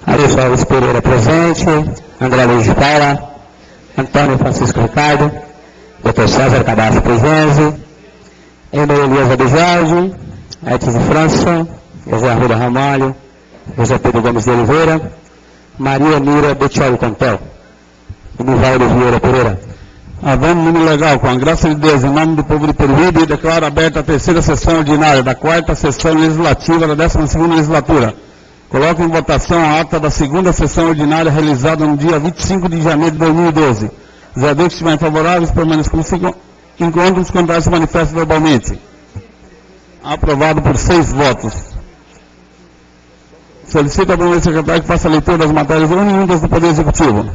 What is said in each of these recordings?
Alisson Alves Pereira presente, André Luiz de Paula, Antônio Francisco Ricardo, Dr. César Cadastro Pugliese, Emília Elias de Jorge, Edson de França, José Arruda Ramalho, José Pedro Gomes de Oliveira, Maria Mira Bettioli Contel e Nivaldo Vieira Pereira. Havendo número legal, com a graça de Deus, em nome do povo de Peruíbe, declaro aberta a terceira sessão ordinária da quarta sessão legislativa da 12ª legislatura. Coloco em votação a ata da segunda sessão ordinária realizada no dia 25 de janeiro de 2012. Os vereadores que estiverem favoráveis permaneçam como se encontram, os contrários se manifestam verbalmente. Aprovado por 6 votos. Solicito ao primeiro secretário que faça a leitura das matérias oriundas do Poder Executivo.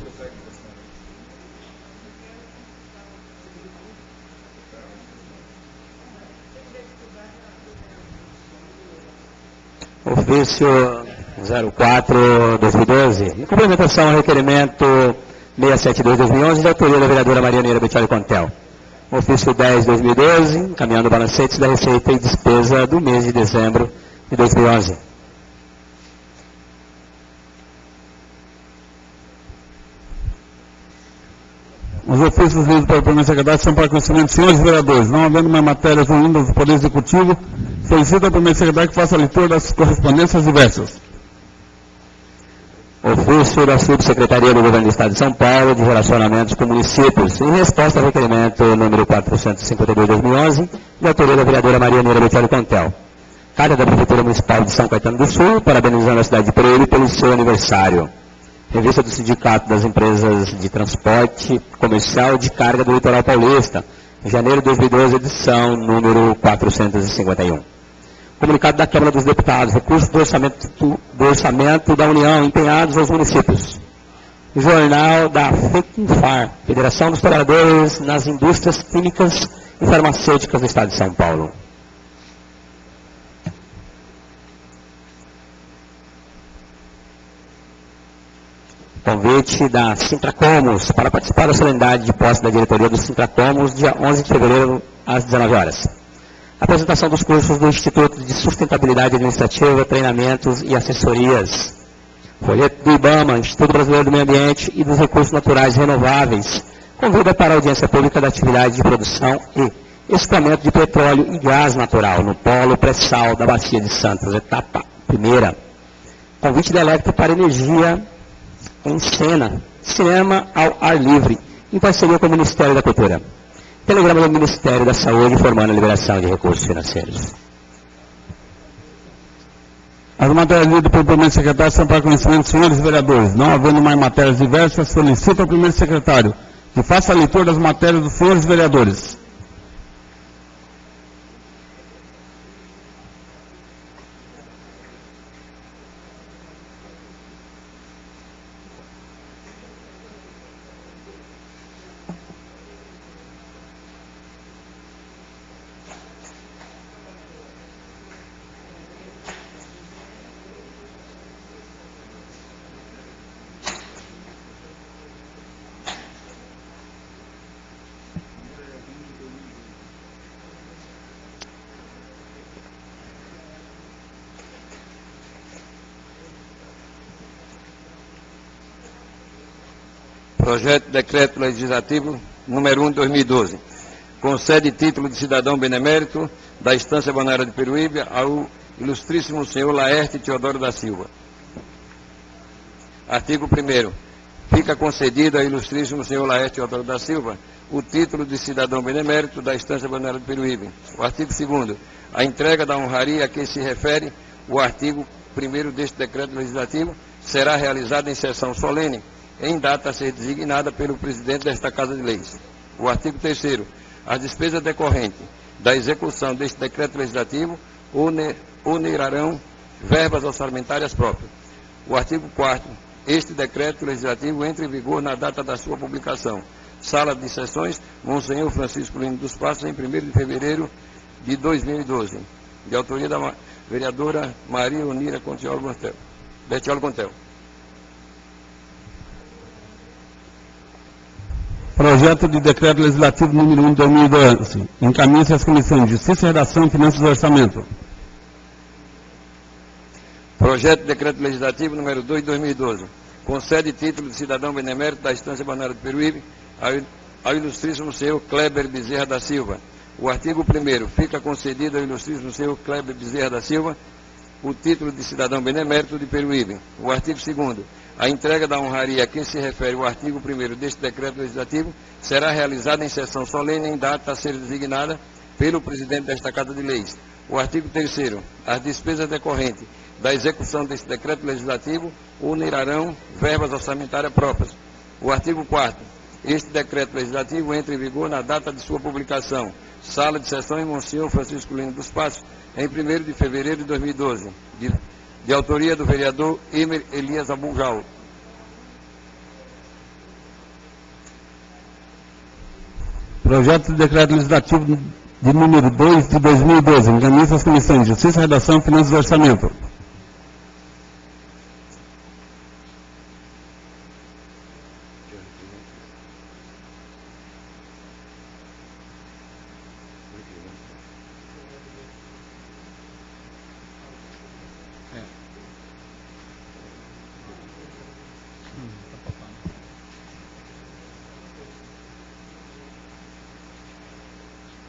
Ofício 04/2012, em complementação ao requerimento 672/2011, de autoria da vereadora Maria Neira Bettioli Contel. Ofício 10/2012, encaminhando balancetes da receita e despesa do mês de dezembro de 2011. Os ofícios lidos pelo primeiro secretário são para conhecimento dos senhores vereadores. Não havendo mais matérias oriundas do Poder Executivo, solicito ao primeiro secretário que faça a leitura das correspondências diversas. Ofício da Subsecretaria do Governo do Estado de São Paulo de Relacionamentos com Municípios, em resposta ao requerimento número 452/2011, de autoria da vereadora Maria Neira Bettioli Contel. Carta da Prefeitura Municipal de São Caetano do Sul, parabenizando a cidade de Peruíbe pelo seu aniversário. Revista do Sindicato das Empresas de Transporte Comercial de Carga do Litoral Paulista, em janeiro de 2012, edição número 451. Comunicado da Câmara dos Deputados, recursos do orçamento da União empenhados aos municípios. Jornal da FECINFAR, Federação dos Trabalhadores nas Indústrias Químicas e Farmacêuticas do Estado de São Paulo. Convite da Sintracomos para participar da solenidade de posse da diretoria do Sintracomos, dia 11 de fevereiro, às 19 horas. Apresentação dos cursos do Instituto de Sustentabilidade Administrativa, Treinamentos e Assessorias. Folheto do IBAMA, Instituto Brasileiro do Meio Ambiente e dos Recursos Naturais Renováveis. Convida para a audiência pública da atividade de produção e escoamento de petróleo e gás natural no polo pré-sal da Bacia de Santos, etapa 1ª. Convite da Electro para energia em cena, cinema ao ar livre, em parceria com o Ministério da Cultura. Telegrama do Ministério da Saúde informando a liberação de recursos financeiros. As matérias lidas pelo primeiro secretário são para conhecimento dos senhores vereadores. Não havendo mais matérias diversas, solicito ao primeiro secretário que faça a leitura das matérias dos senhores vereadores. Projeto de Decreto Legislativo número 1 de 2012. Concede título de cidadão benemérito da Estância Balneária de Peruíbe ao ilustríssimo senhor Laerte Teodoro da Silva. Artigo 1º. Fica concedido ao ilustríssimo senhor Laerte Teodoro da Silva o título de cidadão benemérito da Estância Balneária de Peruíbe. O artigo 2º. A entrega da honraria a que se refere o artigo 1º deste decreto legislativo será realizada em sessão solene, em data a ser designada pelo presidente desta Casa de Leis. O artigo 3º. As despesas decorrentes da execução deste decreto legislativo onerarão verbas orçamentárias próprias. O artigo 4º. Este decreto legislativo entra em vigor na data da sua publicação. Sala de Sessões, Monsenhor Francisco Lino dos Passos, em 1º de fevereiro de 2012. De autoria da vereadora Maria Onira Bettioli Contel. Projeto de Decreto Legislativo número 1 de 2012. Encaminha-se às Comissões de Justiça, Redação, Finanças e Orçamento. Projeto de Decreto Legislativo número 2 de 2012. Concede título de cidadão benemérito da Estância Balneário do Peruíbe ao ilustríssimo senhor Kleber Bezerra da Silva. O artigo 1º, fica concedido ao ilustríssimo senhor Kleber Bezerra da Silva o título de cidadão benemérito de Peruíbe. O artigo 2º, a entrega da honraria a quem se refere o artigo 1º deste decreto legislativo será realizada em sessão solene em data a ser designada pelo presidente desta Casa de Leis. O artigo 3º, as despesas decorrentes da execução deste decreto legislativo unirão verbas orçamentárias próprias. O artigo 4º, este decreto legislativo entra em vigor na data de sua publicação. Sala de sessões, Monsenhor Francisco Lino dos Passos, em 1º de fevereiro de 2012, de autoria do vereador Emer Elias Abujal. Projeto de Decreto Legislativo de número 2 de 2012, encaminha as comissões de Justiça, Redação, Finanças e Orçamento.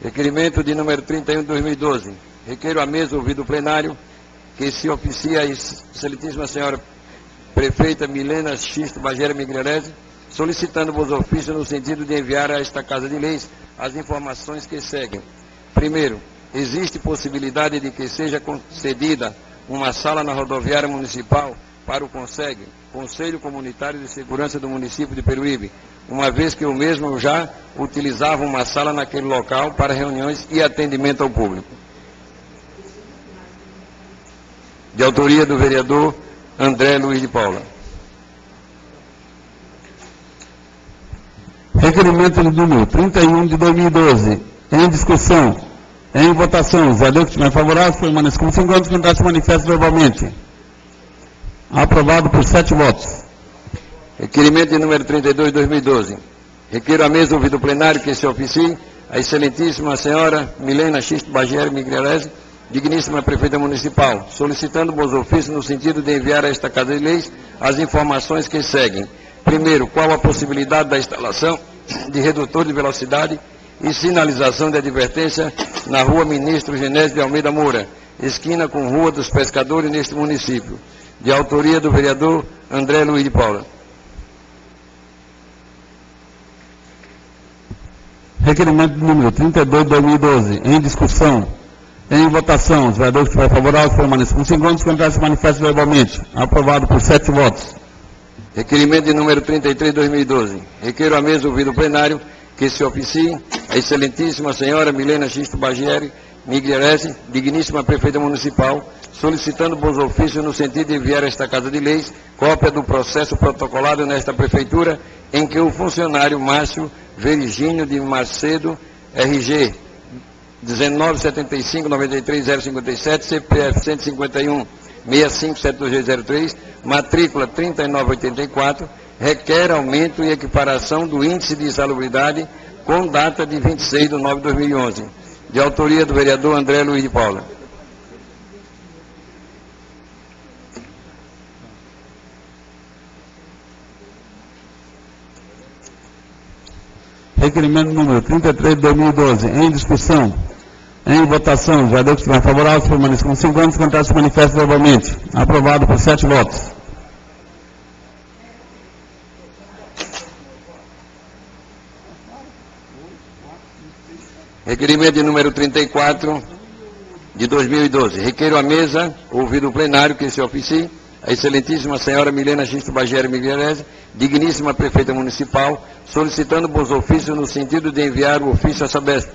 Requerimento de número 31 de 2012. Requeiro à mesa, ouvido o plenário, que se oficie a excelentíssima senhora prefeita Milena Xisto Bagera Migrelese, solicitando vos ofícios no sentido de enviar a esta Casa de Leis as informações que seguem. Primeiro, existe possibilidade de que seja concedida uma sala na rodoviária municipal para o Conselho Comunitário de Segurança do município de Peruíbe, uma vez que o mesmo já utilizava uma sala naquele local para reuniões e atendimento ao público. De autoria do vereador André Luiz de Paula. Requerimento de número 31 de 2012, em discussão, em votação. Os vereadores que estiverem favoráveis permaneçam como 5 anos, candidato se manifesta verbalmente. Aprovado por 7 votos. Requerimento de número 32 de 2012. Requeiro à mesa, ouvido o plenário, que se oficie a excelentíssima senhora Milena Xisto Bagera Migrelese, digníssima prefeita municipal, solicitando bons ofícios no sentido de enviar a esta Casa de Leis as informações que seguem. Primeiro, qual a possibilidade da instalação de redutor de velocidade e sinalização de advertência na rua Ministro Genésio de Almeida Moura, esquina com Rua dos Pescadores neste município. De autoria do vereador André Luiz de Paula. Requerimento número 32 de 2012, em discussão, em votação. Os vereadores que estiverem favoráveis permaneçam com 5 anos, candidato se manifesta verbalmente. Aprovado por 7 votos. Requerimento de número 33 de 2012. Requeiro à mesa, ouvido o plenário, que se oficie a excelentíssima senhora Milena Xisto Bagera Migrelese, digníssima prefeita municipal, solicitando bons ofícios no sentido de enviar a esta Casa de Leis cópia do processo protocolado nesta prefeitura, em que o funcionário Márcio Virgínio de Macedo, RG 1975-93-057, CPF 151-657203, matrícula 3984, requer aumento e equiparação do índice de insalubridade com data de 26 de nove de 2011. De autoria do vereador André Luiz de Paula. Requerimento número 33 de 2012, em discussão, em votação. Os vereadores que estiverem favoráveis permaneçam com 5 anos, candidato se manifesta verbalmente. Aprovado por 7 votos. Requerimento de número 34 de 2012. Requeiro à mesa, ouvido o plenário, que se oficie a excelentíssima senhora Milena Xisto Bagera Migrelese, digníssima prefeita municipal, solicitando bons ofícios no sentido de enviar o ofício à Sabesp,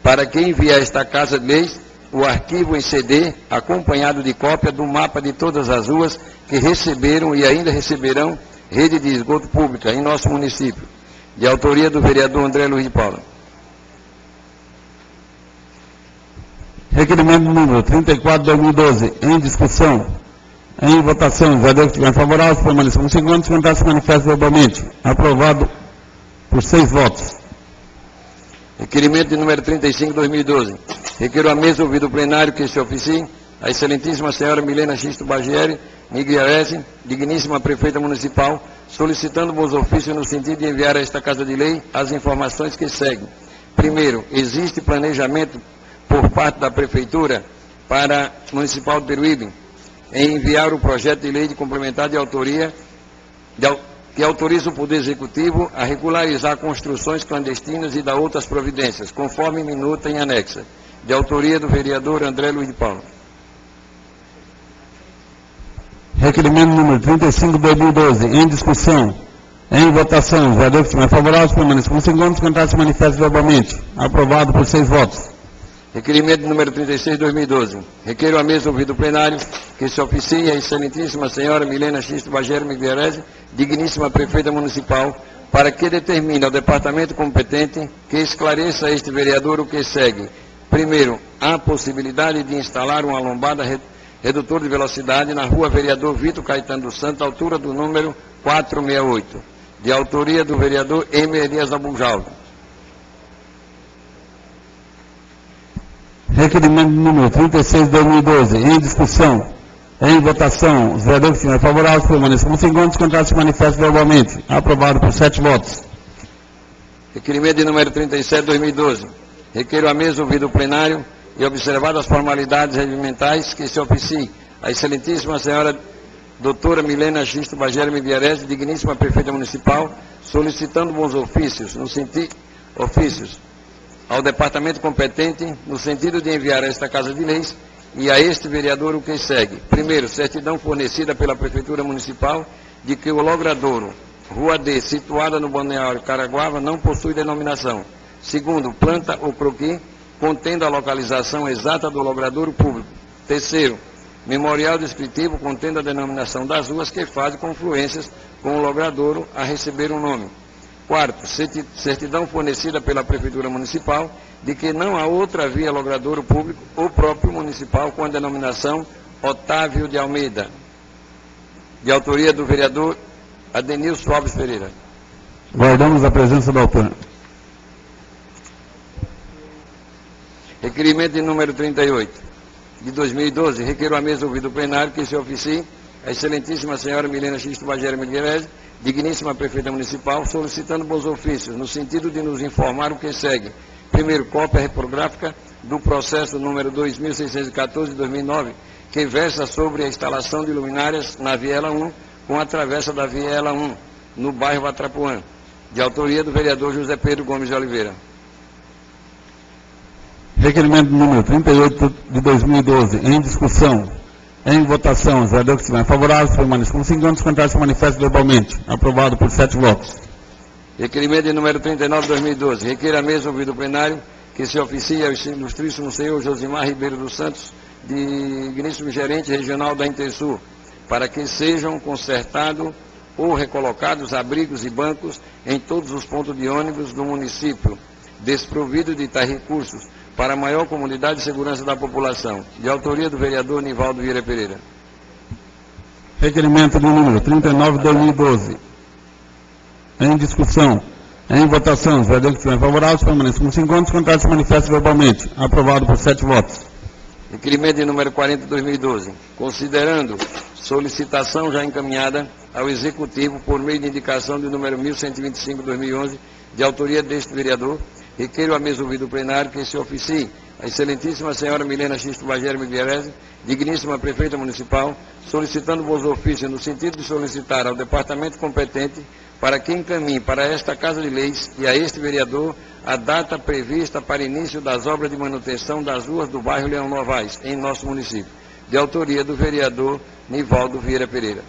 para que envie a esta Casa de Leis o arquivo em CD, acompanhado de cópia do mapa de todas as ruas que receberam e ainda receberão rede de esgoto pública em nosso município. De autoria do vereador André Luiz de Paula. Requerimento número 34 de 2012, em discussão, em votação. Os vereadores que estiverem favoráveis permaneçam com 5 anos, candidato se manifesta verbalmente. Aprovado por 6 votos. Requerimento de número 35 de 2012. Requeiro à mesa, ouvido o plenário, que se oficie a excelentíssima senhora Milena Xisto Bagieri Migliarese, digníssima prefeita municipal, solicitando bons ofícios no sentido de enviar a esta Casa de Lei as informações que seguem. Primeiro, existe planejamento por parte da Prefeitura para Municipal de Peruíbe em enviar o projeto de lei de complementar de autoria que autoriza o Poder Executivo a regularizar construções clandestinas e dar outras providências, conforme minuta em anexa, de autoria do vereador André Luiz de Paula. Requerimento número 35, 2012, em discussão, em votação. Os vereadores que estiverem favoráveis permaneçam como segundos, cantar se manifestam verbalmente. Aprovado por 6 votos. Requerimento número 36, 2012. Requeiro a mesa ouvido o plenário que se oficie a excelentíssima senhora Milena Xisto Bagieri Migliarese, digníssima prefeita municipal, para que determine ao departamento competente que esclareça a este vereador o que segue. Primeiro, a possibilidade de instalar uma lombada redutor de velocidade na rua Vereador Vitor Caetano dos Santos, altura do número 468, de autoria do vereador M. Elias Abujaldo. Requerimento número 36, 2012, em discussão, em votação. Os vereadores que estiverem favoráveis permaneçam como segundos, cantar se manifestam verbalmente. Aprovado por 7 votos. Requerimento de número 37, 2012. Requeiro a mesa ouvido o plenário e observadas as formalidades regimentais que se oficie a excelentíssima senhora doutora Milena Xisto Bagieri Migliarese, digníssima prefeita municipal, solicitando bons ofícios ao departamento competente no sentido de enviar a esta Casa de Leis e a este vereador o que segue. Primeiro, certidão fornecida pela Prefeitura Municipal de que o logradouro Rua D, situada no Balneário Caraguava, não possui denominação. Segundo, planta ou croquis, contendo a localização exata do logradouro público. Terceiro, memorial descritivo contendo a denominação das ruas que fazem confluências com o logradouro a receber um nome. Quarto, certidão fornecida pela Prefeitura Municipal de que não há outra via logradouro público ou próprio municipal com a denominação Otávio de Almeida, de autoria do vereador Adenilson Alves Pereira. Guardamos a presença do autor. Requerimento de número 38, de 2012, requeiro a mesa ouvido o plenário que se oficie a excelentíssima senhora Milena Xisto Bagieri Migliarese, digníssima prefeita municipal, solicitando bons ofícios, no sentido de nos informar o que segue. Primeiro, cópia reprográfica do processo número 2614 de 2009, que versa sobre a instalação de luminárias na Viela 1, com a travessa da Viela 1, no bairro Atrapuã, de autoria do vereador José Pedro Gomes de Oliveira. Requerimento número 38 de 2012, em discussão, em votação. Os vereadores que estiverem favoráveis permaneçam como segundos, cantar se manifestam verbalmente. Aprovado por 7 votos. Requerimento de número 39 de 2012. Requer a mesa ouvido o plenário que se oficie ao ilustríssimo senhor Josimar Ribeiro dos Santos, digníssimo gerente regional da Intersul, para que sejam consertados ou recolocados abrigos e bancos em todos os pontos de ônibus do município, desprovido de tais recursos, para a maior comunidade e segurança da população, de autoria do vereador Nivaldo Vieira Pereira. Requerimento de número 39 de 2012. Em discussão, em votação. Os vereadores que estiverem favoráveis permaneçam como segundos, cantar se manifestam verbalmente. Aprovado por 7 votos. Requerimento de número 40 de 2012. Considerando solicitação já encaminhada ao Executivo por meio de indicação de número 1125 de 2011, de autoria deste vereador, requeiro a mesa ouvido o plenário que se oficie a excelentíssima senhora Milena Xisto Bagieri Migliarese, digníssima prefeita municipal, solicitando bons ofícios no sentido de solicitar ao departamento competente para que encaminhe para esta Casa de Leis e a este vereador a data prevista para início das obras de manutenção das ruas do bairro Leão Novaes, em nosso município, de autoria do vereador Nivaldo Vieira Pereira.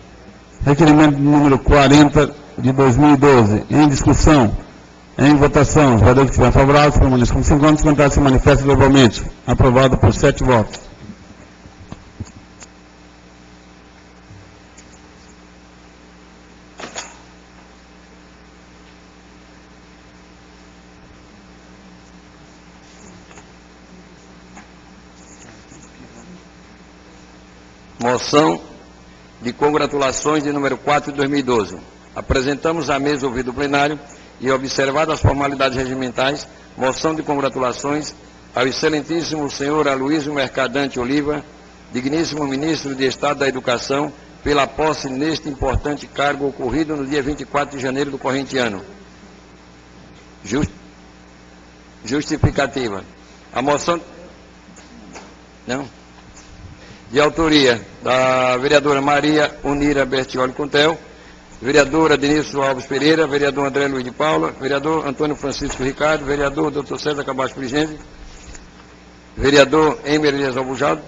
Requerimento número 40 de 2012, em discussão, em votação. Os vereadores que estiverem favoráveis permaneçam como segundos, cantar se manifestam verbalmente. Aprovado por 7 votos. Moção de congratulações de número 4 de 2012. Apresentamos à mesa ouvido o plenário e observadas as formalidades regimentais, moção de congratulações ao excelentíssimo senhor Aloysio Mercadante Oliva, digníssimo Ministro de Estado da Educação, pela posse neste importante cargo ocorrido no dia 24 de janeiro do corrente ano. Justificativa. A moção... Não? De autoria da vereadora Maria Unira Bertioli Contel, vereadora Denilson Alves Pereira, vereador André Luiz de Paula, vereador Antônio Francisco Ricardo, vereador Dr. César Cabacho Frigente, vereador Emer Elias Albujado,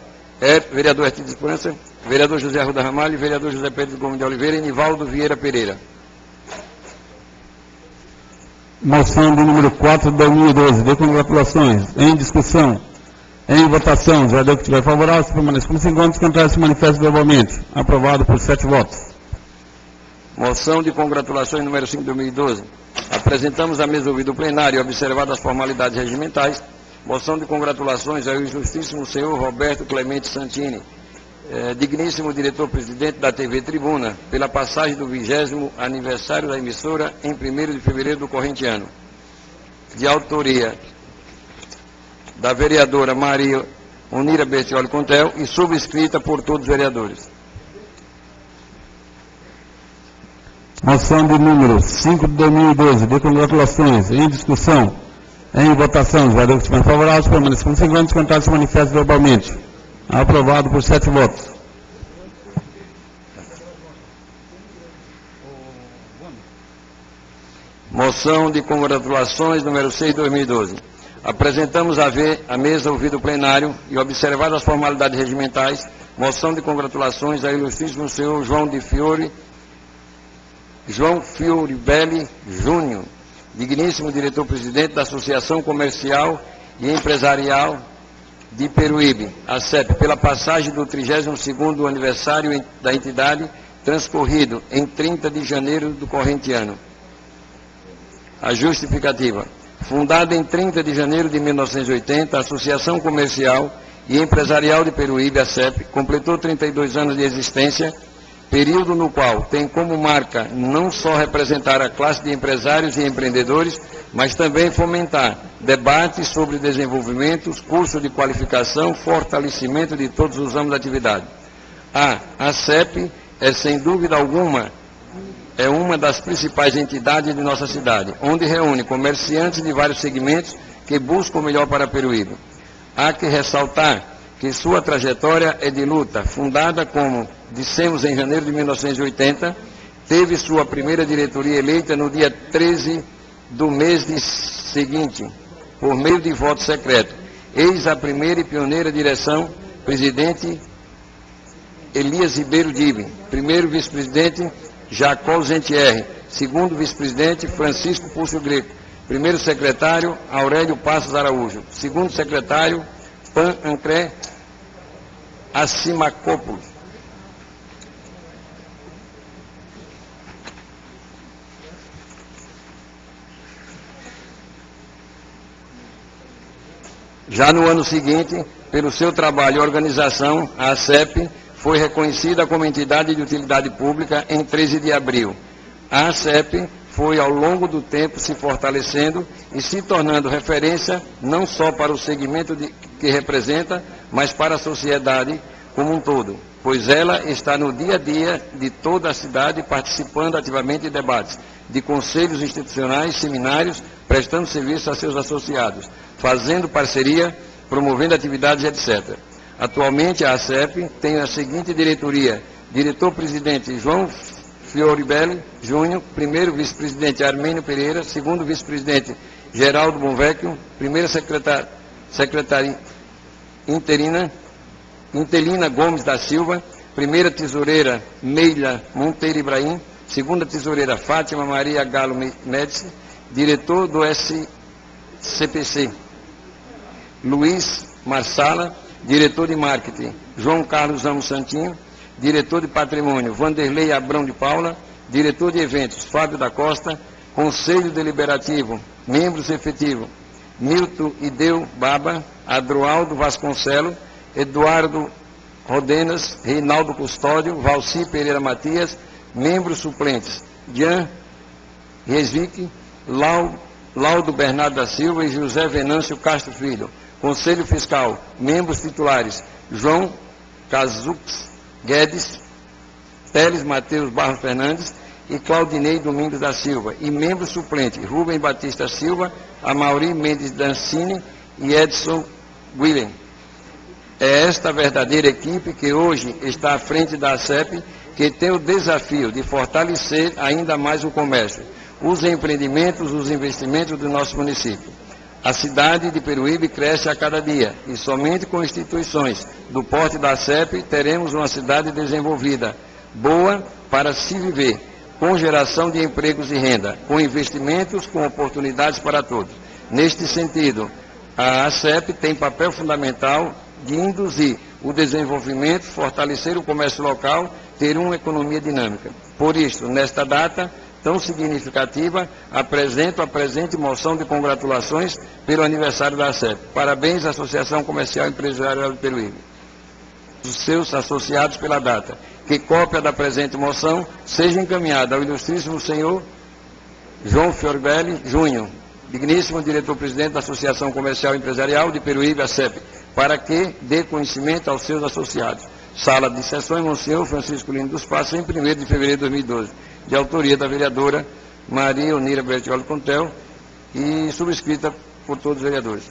vereador Artides Esperança, vereador José Arruda Ramalho, vereador José Pedro Gomes de Oliveira e Nivaldo Vieira Pereira. Moção de número 4 de 2012, de congratulações. Em discussão. Em votação. O vereador que estiver favorável, se permaneça como se encontra, contrário, se manifesta verbalmente. Aprovado por 7 votos. Moção de congratulações número 5 de 2012. Apresentamos à mesa ouvida o plenário e observadas as formalidades regimentais. Moção de congratulações ao ilustríssimo senhor Roberto Clemente Santini, digníssimo diretor-presidente da TV Tribuna, pela passagem do 20º aniversário da emissora em 1º de fevereiro do corrente ano. De autoria da vereadora Maria Unira Bertioli Contel e subscrita por todos os vereadores. Moção de número 5 de 2012, de congratulações. Em discussão. Em votação. Os vereadores que estiverem favoráveis, permaneçam como se encontram, contrários, se manifestam verbalmente. Aprovado por 7 votos. Moção de congratulações número 6 de 2012. Apresentamos à mesa ouvido o plenário e observadas as formalidades regimentais, moção de congratulações ao ilustríssimo senhor João Fioribelli Júnior, digníssimo diretor-presidente da Associação Comercial e Empresarial de Peruíbe, ACEP, pela passagem do 32º aniversário da entidade, transcorrido em 30 de janeiro do corrente ano. A justificativa. Fundada em 30 de janeiro de 1980, a Associação Comercial e Empresarial de Peruíbe, ACEP, completou 32 anos de existência, período no qual tem como marca não só representar a classe de empresários e empreendedores, mas também fomentar debates sobre desenvolvimento, curso de qualificação, fortalecimento de todos os ramos da atividade. A ACEP é, sem dúvida alguma, uma das principais entidades de nossa cidade, onde reúne comerciantes de vários segmentos que buscam o melhor para Peruíbe. Há que ressaltar que sua trajetória é de luta, fundada, como dissemos, em janeiro de 1980, teve sua primeira diretoria eleita no dia 13 do mês seguinte, por meio de voto secreto. Eis a primeira e pioneira direção, presidente Elias Ribeiro Dibe, primeiro vice-presidente Jacó Zentierre, segundo vice-presidente Francisco Púcio Greco, primeiro secretário Aurélio Passos Araújo, segundo secretário Pan Ancré Acimacópolis. Já no ano seguinte, pelo seu trabalho e organização, a ACEP foi reconhecida como entidade de utilidade pública em 13 de abril. A ACEP foi, ao longo do tempo, se fortalecendo e se tornando referência não só para o segmento que representa, mas para a sociedade como um todo, pois ela está no dia a dia de toda a cidade, participando ativamente de debates, de conselhos institucionais, seminários, prestando serviço a seus associados, fazendo parceria, promovendo atividades, etc. Atualmente, a ACEP tem a seguinte diretoria: diretor-presidente João Fioribelli Júnior, primeiro vice-presidente Armênio Pereira, segundo vice-presidente Geraldo Bonvecchio, primeira secretária Intelina Gomes da Silva, primeira tesoureira Meila Monteiro Ibrahim, segunda tesoureira Fátima Maria Galo Médici, diretor do SCPC Luiz Marsala, diretor de marketing João Carlos Amos Santinho, diretor de patrimônio Vanderlei Abrão de Paula, diretor de eventos Fábio da Costa, conselho deliberativo, membros efetivos Milton Ideu Baba, Adroaldo Vasconcelo, Eduardo Rodenas, Reinaldo Custódio, Valci Pereira Matias, membros suplentes Jean Resvic, Laudo Bernardo da Silva e José Venâncio Castro Filho. Conselho Fiscal, membros titulares João Cazux Guedes, Teles Mateus Barros Fernandes e Claudinei Domingos da Silva. E membro suplente, Rubem Batista Silva, Amaury Mendes Dancini e Edson William. É esta verdadeira equipe que hoje está à frente da ACEP, que tem o desafio de fortalecer ainda mais o comércio, os empreendimentos, os investimentos do nosso município. A cidade de Peruíbe cresce a cada dia e somente com instituições do porte da ACEP teremos uma cidade desenvolvida, boa para se viver, com geração de empregos e renda, com investimentos, com oportunidades para todos. Neste sentido, a ACEP tem papel fundamental de induzir o desenvolvimento, fortalecer o comércio local, ter uma economia dinâmica. Por isso, nesta data tão significativa, apresento a presente moção de congratulações pelo aniversário da ACEP. Parabéns à Associação Comercial e Empresarial de Peruíbe, os seus associados pela data. Que cópia da presente moção seja encaminhada ao ilustríssimo senhor João Fiorbelli Júnior, digníssimo diretor-presidente da Associação Comercial e Empresarial de Peruíbe, ACEP, para que dê conhecimento aos seus associados. Sala de Sessões, Monsenhor Francisco Lino dos Passos, em 1º de fevereiro de 2012, de autoria da vereadora Maria Onira Bertioli Contel e subscrita por todos os vereadores.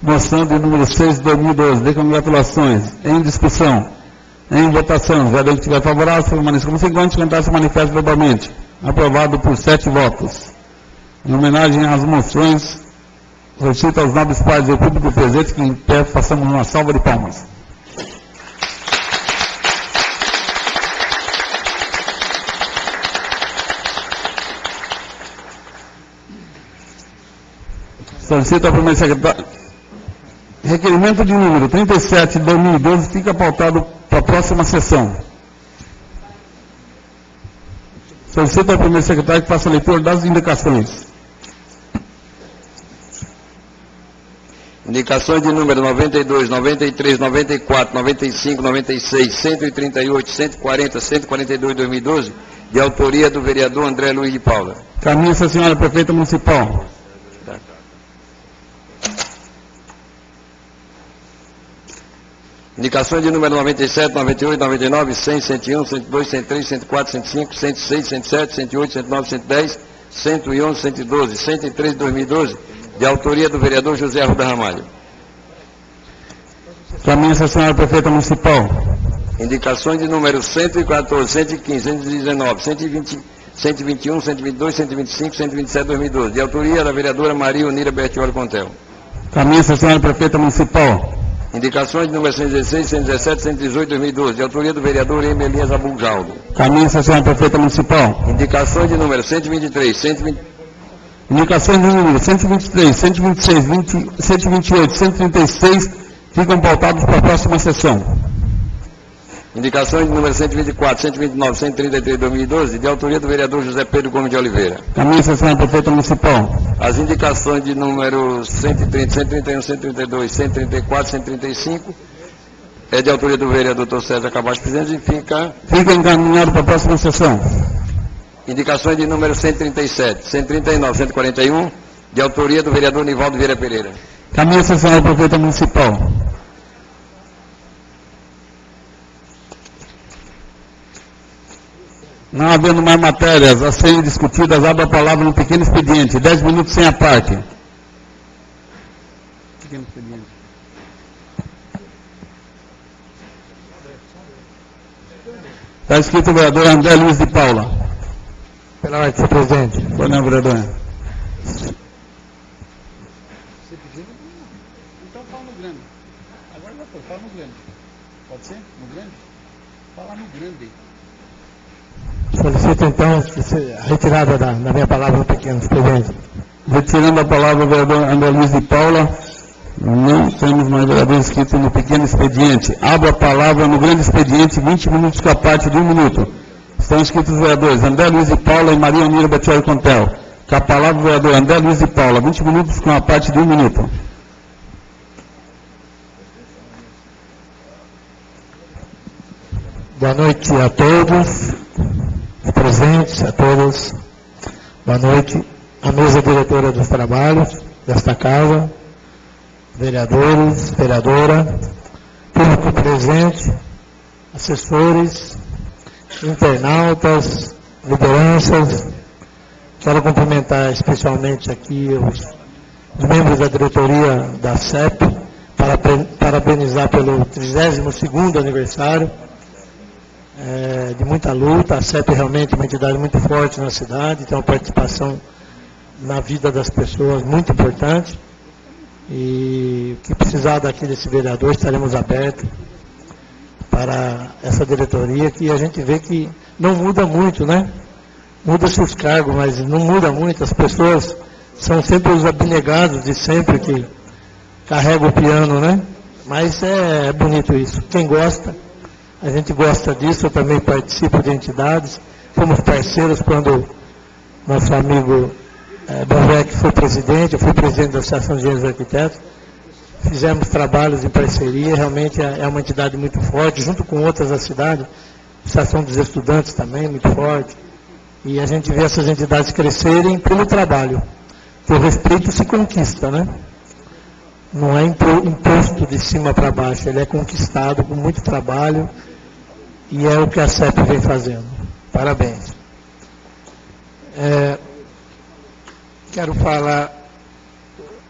Moção de número 6 de 2012, de congratulações. Em discussão. Em votação. O vereador que estiver favorável, permaneça como seguinte, cantar se manifesto verbalmente. Aprovado por 7 votos. Em homenagem às moções, solicito aos nobres pais do público presente que em pé façamos uma salva de palmas. Solicito ao primeiro secretário. Requerimento de número 37 de 2012 fica pautado para a próxima sessão. Solicito ao primeiro secretário que faça a leitura das indicações. Indicações de número 92, 93, 94, 95, 96, 138, 140, 142 de 2012, de autoria do vereador André Luiz de Paula. Caminha-se a senhora prefeita municipal. Indicações de número 97, 98, 99, 100, 101, 102, 103, 104, 105, 106, 107, 108, 109, 110, 111, 112, 103 de 2012, de autoria do vereador José Arruda Ramalho. Caminha-se a senhora prefeita municipal. Indicações de número 114, 115, 119, 120, 121, 122, 125, 127 de 2012, de autoria da vereadora Maria Onira Bertioli Contel. Caminha-se a senhora prefeita municipal. Indicações de número 116, 117, 118 de 2012, de autoria do vereador Emelias Abuljaldo. Caminha-se a senhora prefeita municipal. Indicações de número 123, 120... Indicações de número 123, 126, 128, 136 ficam pautados para a próxima sessão. Indicações de número 124, 129, 133 de 2012, de autoria do vereador José Pedro Gomes de Oliveira. Caminha-se a senhora prefeita municipal. As indicações de número 130, 131, 132, 134, 135 é de autoria do vereador Dr. César Cabacho Presidente e fica encaminhado para a próxima sessão. Indicações de número 137, 139, 141, de autoria do vereador Nivaldo Vieira Pereira. Caminha-se a senhora prefeita municipal. Não havendo mais matérias a serem discutidas, abro a palavra no pequeno expediente. 10 minutos sem a parte. Pequeno expediente. Está escrito o vereador André Luiz de Paula. Pela ordem, senhor presidente. Pois não, vereador. Então fala no grande. Agora já foi, fala no grande. Pode ser? No grande? Fala no grande. Solicito então a retirada da minha palavra no pequeno, senhor presidente. Retirando a palavra o vereador André Luiz de Paula, não temos mais vereador inscrito no pequeno expediente. Abro a palavra no grande expediente, 20 minutos com a parte de 1 minuto. Estão inscritos os vereadores André Luiz de Paula e Maria Onira Bertioli Contel. Com a palavra o vereador André Luiz de Paula, 20 minutos com a parte de 1 minuto. Boa noite a todos, os presentes, a todos. Boa noite. a mesa diretora dos trabalhos desta casa, vereadores, vereadora, público presente, assessores, internautas, lideranças. Quero cumprimentar especialmente aqui os membros da diretoria da CEP, parabenizar pelo 32º aniversário, de muita luta. A CEP realmente é uma entidade muito forte na cidade, tem uma participação na vida das pessoas muito importante, e o que precisar daqui desse vereador, estaremos abertos para essa diretoria, que a gente vê que não muda muito, né? Muda-se os cargos, mas não muda muito. As pessoas são sempre os abnegados de sempre que carregam o piano, né? Mas é bonito isso. Quem gosta, a gente gosta disso. Eu também participo de entidades. Fomos parceiros quando nosso amigo Bonvec foi presidente, eu fui presidente da Associação de Engenheiros e Arquitetos. Fizemos trabalhos em parceria, realmente é uma entidade muito forte, junto com outras da cidade. A Associação dos Estudantes também, muito forte. E a gente vê essas entidades crescerem pelo trabalho. Que o respeito se conquista, né? Não é imposto de cima para baixo, ele é conquistado com muito trabalho, e é o que a CEP vem fazendo. Parabéns. Quero falar...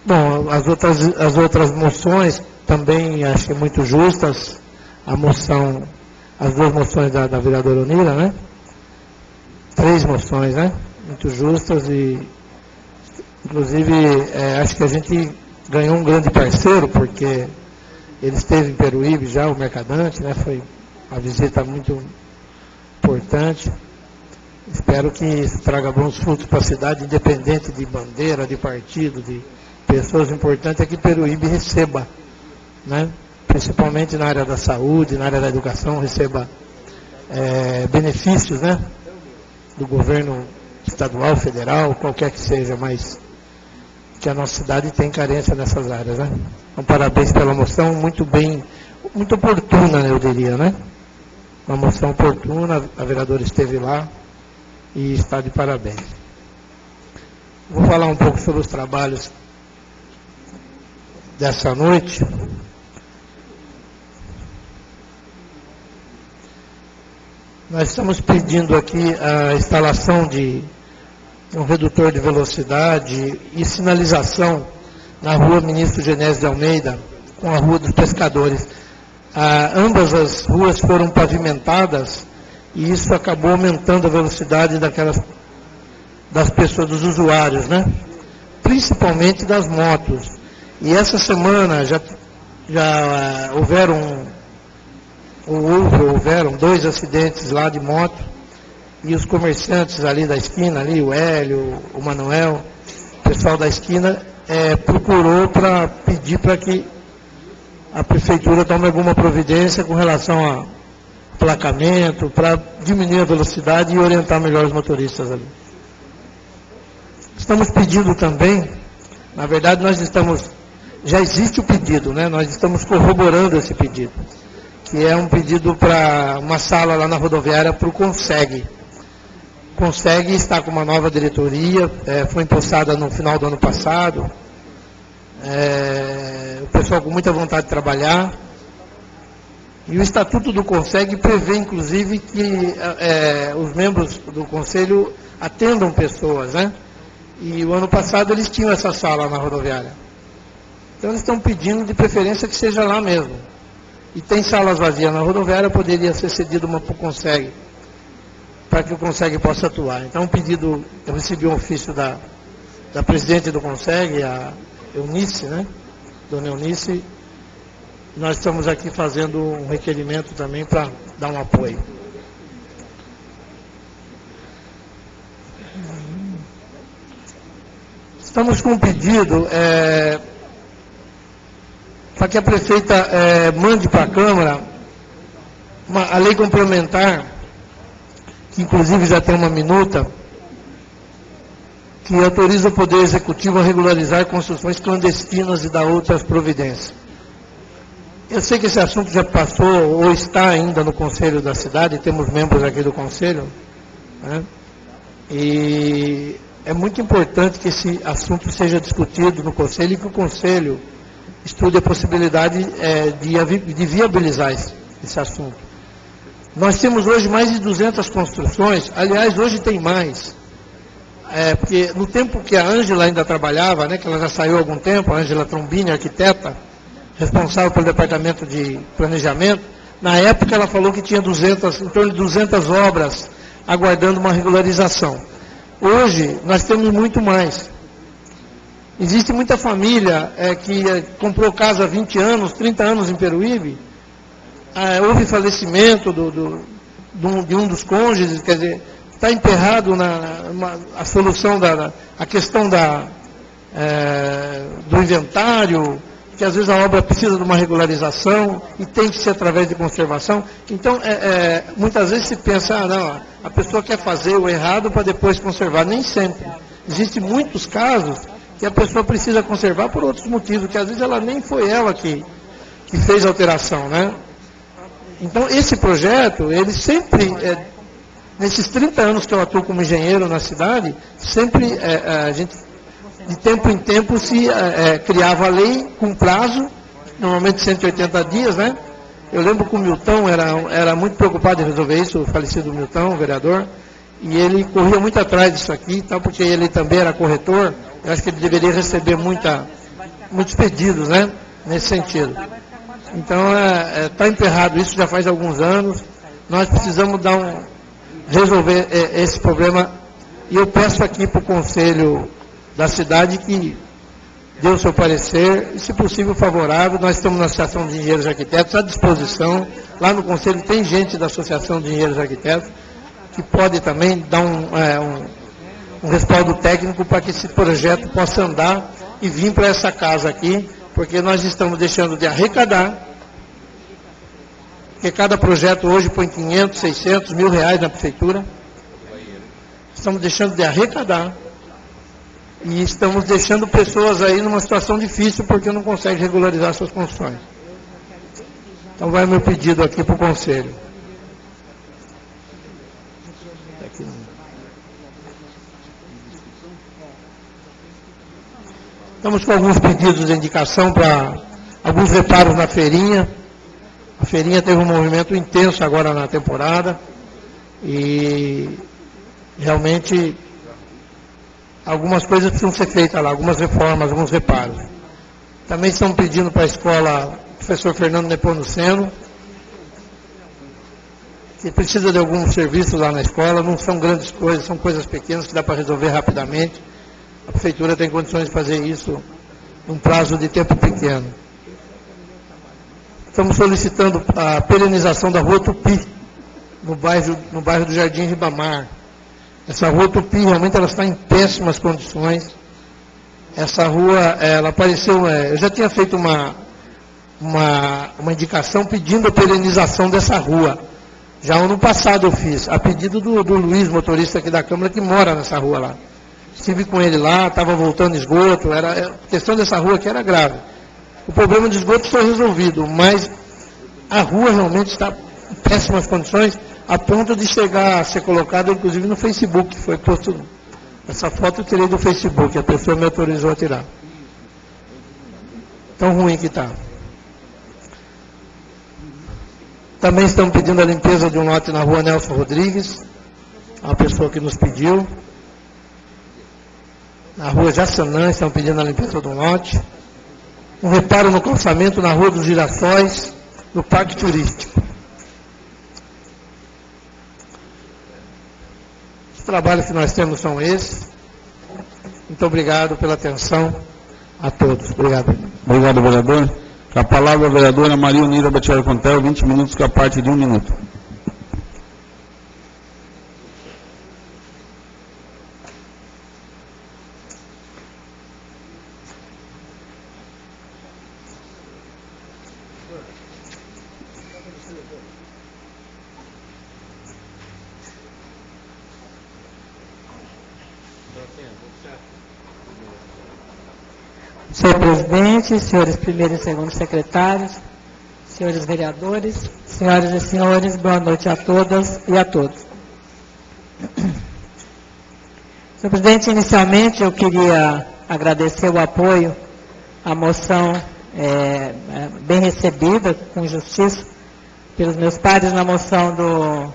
Bom, as outras moções também achei muito justas. As duas moções da vereadora Onira, né? 3 moções, né? Muito justas, e inclusive acho que a gente ganhou um grande parceiro, porque ele esteve em Peruíbe já, o Mercadante, né? Foi uma visita muito importante. Espero que isso traga bons frutos para a cidade, independente de bandeira, de partido, de pessoas. Importantes é que Peruíbe receba, né? Principalmente na área da saúde, na área da educação, receba benefícios, né? Do governo estadual, federal, qualquer que seja, mas que a nossa cidade tem carência nessas áreas, né? Então, parabéns pela moção, muito bem, muito oportuna, eu diria, né? Uma moção oportuna, a vereadora esteve lá e está de parabéns. Vou falar um pouco sobre os trabalhos dessa noite. Nós estamos pedindo aqui a instalação de um redutor de velocidade e sinalização na rua Ministro Genésio de Almeida, com a Rua dos Pescadores. Ambas as ruas foram pavimentadas, e isso acabou aumentando a velocidade das pessoas, dos usuários, né? Principalmente das motos. E essa semana já houveram 2 acidentes lá de moto, e os comerciantes ali da esquina, ali, o Hélio, o Manuel, o pessoal da esquina, procurou para pedir para que a prefeitura tome alguma providência com relação a placamento, para diminuir a velocidade e orientar melhor os motoristas ali. Estamos pedindo também, na verdade já existe o pedido, né? Nós estamos corroborando esse pedido, que é um pedido para uma sala lá na rodoviária para o Conseg. Conseg está com uma nova diretoria, foi empossada no final do ano passado. O pessoal com muita vontade de trabalhar. E o Estatuto do Conseg prevê, inclusive, que os membros do Conselho atendam pessoas, né? E o ano passado eles tinham essa sala na rodoviária. Então eles estão pedindo de preferência que seja lá mesmo. E tem salas vazias na rodoviária, poderia ser cedida uma para o Conseg, para que o Conseg possa atuar. Então, eu recebi um ofício da presidente do Conseg, a Eunice, né? Dona Eunice. Nós estamos aqui fazendo um requerimento também para dar um apoio. Estamos com um pedido para que a prefeita mande para a Câmara a lei complementar, que inclusive já tem uma minuta, que autoriza o Poder Executivo a regularizar construções clandestinas e dar outras providências. Eu sei que esse assunto já passou ou está ainda no Conselho da cidade, temos membros aqui do Conselho, né? E é muito importante que esse assunto seja discutido no Conselho e que o Conselho estude a possibilidade de viabilizar esse assunto. Nós temos hoje mais de 200 construções, aliás, hoje tem mais. Porque no tempo que a Ângela ainda trabalhava, né, que ela já saiu há algum tempo, a Ângela Trombini, arquiteta, responsável pelo departamento de planejamento, na época ela falou que tinha em torno de 200 obras aguardando uma regularização. Hoje nós temos muito mais. Existe muita família que comprou casa há 20 anos, 30 anos em Peruíbe, houve falecimento de um dos cônjuges, quer dizer, está emperrado a solução a questão do inventário, que às vezes a obra precisa de uma regularização e tem que ser através de conservação. Então, muitas vezes se pensa, não, a pessoa quer fazer o errado para depois conservar. Nem sempre. Existem muitos casos que a pessoa precisa conservar por outros motivos, que às vezes ela nem foi ela que fez a alteração, né? Então, esse projeto, ele sempre, nesses 30 anos que eu atuo como engenheiro na cidade, sempre a gente, de tempo em tempo, se criava a lei com prazo, normalmente 180 dias, né? Eu lembro que o Milton era muito preocupado em resolver isso, o falecido Milton, o vereador, e ele corria muito atrás disso aqui, tal, porque ele também era corretor, eu acho que ele deveria receber muitos pedidos, né? Nesse sentido. Então, está emperrado isso já faz alguns anos. Nós precisamos resolver esse problema. E eu peço aqui para o Conselho da cidade que dê o seu parecer, e se possível favorável. Nós estamos na Associação de Engenheiros e Arquitetos à disposição. Lá no Conselho tem gente da Associação de Engenheiros e Arquitetos que pode também dar um respaldo técnico para que esse projeto possa andar e vir para essa casa aqui, porque nós estamos deixando de arrecadar, porque cada projeto hoje põe 500, 600, R$1.000 na prefeitura. Estamos deixando de arrecadar e estamos deixando pessoas aí numa situação difícil porque não conseguem regularizar suas construções. Então vai meu pedido aqui para o Conselho. Estamos com alguns pedidos de indicação para alguns reparos na feirinha. A feirinha teve um movimento intenso agora na temporada e realmente algumas coisas precisam ser feitas lá, algumas reformas, alguns reparos. Também estamos pedindo para a escola professor Fernando Nepomuceno, que precisa de alguns serviços lá na escola, não são grandes coisas, são coisas pequenas que dá para resolver rapidamente. A prefeitura tem condições de fazer isso num prazo de tempo pequeno. Estamos solicitando a perenização da Rua Tupi, no bairro do Jardim Ribamar. Essa Rua Tupi, realmente, ela está em péssimas condições. Essa rua, ela apareceu, eu já tinha feito uma indicação pedindo a perenização dessa rua. Já ano passado eu fiz, a pedido do Luiz, motorista aqui da Câmara, que mora nessa rua lá. Estive com ele lá, estava voltando esgoto, a questão dessa rua aqui era grave. O problema de esgoto foi resolvido, mas a rua realmente está em péssimas condições, a ponto de chegar a ser colocada, inclusive, no Facebook. Foi posto, essa foto eu tirei do Facebook, a pessoa me autorizou a tirar. Tão ruim que está. Também estamos pedindo a limpeza de um lote na rua Nelson Rodrigues, uma pessoa que nos pediu. Na rua Jaçanã, estão pedindo a limpeza de um lote. Um reparo no calçamento na Rua dos Girassóis, no Parque Turístico. Os trabalhos que nós temos são esses. Muito obrigado pela atenção a todos. Obrigado. Obrigado, vereador. Com a palavra a vereadora Maria Unida Batiari Contel, 20 minutos, com a parte de 1 minuto. Senhor presidente, senhores primeiro e segundo secretários, senhores vereadores, senhoras e senhores, boa noite a todas e a todos. Senhor presidente, inicialmente eu queria agradecer o apoio à moção bem recebida, com justiça, pelos meus pares na moção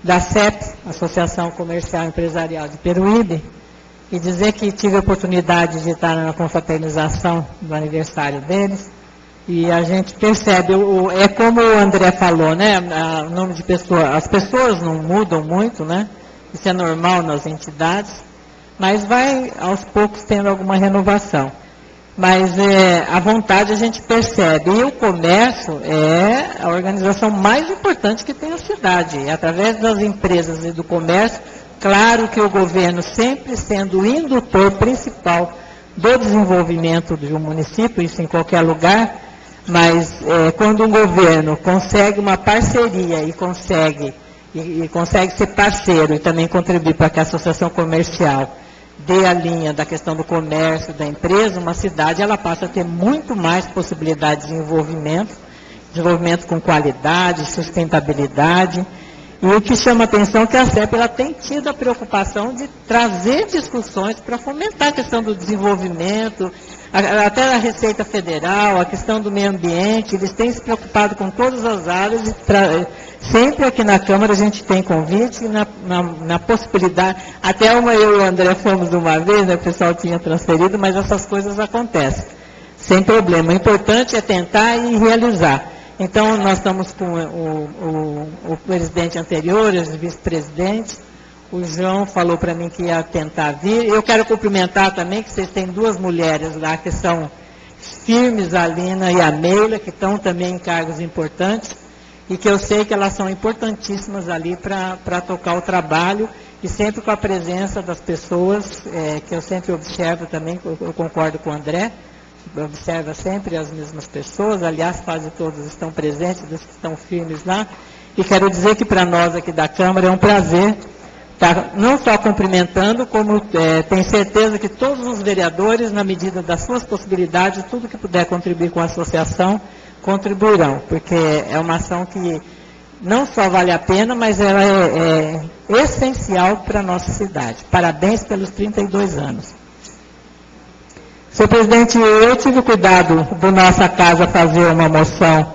da CEP, Associação Comercial e Empresarial de Peruíbe, e dizer que tive a oportunidade de estar na confraternização do aniversário deles, e a gente percebe, é como o André falou, né, o nome de pessoas, as pessoas não mudam muito, né, isso é normal nas entidades, mas vai aos poucos tendo alguma renovação. Mas a vontade a gente percebe, e o comércio é a organização mais importante que tem a cidade, e através das empresas e do comércio, claro que o governo sempre sendo o indutor principal do desenvolvimento de um município, isso em qualquer lugar, mas quando um governo consegue uma parceria e consegue ser parceiro e também contribuir para que a associação comercial dê a linha da questão do comércio, da empresa, uma cidade ela passa a ter muito mais possibilidades de desenvolvimento com qualidade, sustentabilidade. E o que chama a atenção é que a CEP ela tem tido a preocupação de trazer discussões para fomentar a questão do desenvolvimento, até a Receita Federal, a questão do meio ambiente, eles têm se preocupado com todas as áreas, sempre aqui na Câmara a gente tem convite na possibilidade, até eu e o André fomos uma vez, né, o pessoal tinha transferido, mas essas coisas acontecem, sem problema. O importante é tentar e realizar. Então, nós estamos com o presidente anterior, os vice-presidentes, o João falou para mim que ia tentar vir. Eu quero cumprimentar também que vocês têm duas mulheres lá que são firmes, a Lina e a Meila, que estão também em cargos importantes, e que eu sei que elas são importantíssimas ali para tocar o trabalho, e sempre com a presença das pessoas, que eu sempre observo também, eu concordo com o André, observa sempre as mesmas pessoas, aliás, quase todos estão presentes, dos que estão firmes lá, e quero dizer que para nós aqui da Câmara é um prazer estar não só cumprimentando, como tenho certeza que todos os vereadores, na medida das suas possibilidades, tudo que puder contribuir com a associação, contribuirão, porque é uma ação que não só vale a pena, mas ela é essencial para a nossa cidade. Parabéns pelos 32 anos. Senhor presidente, eu tive cuidado do nossa casa fazer uma moção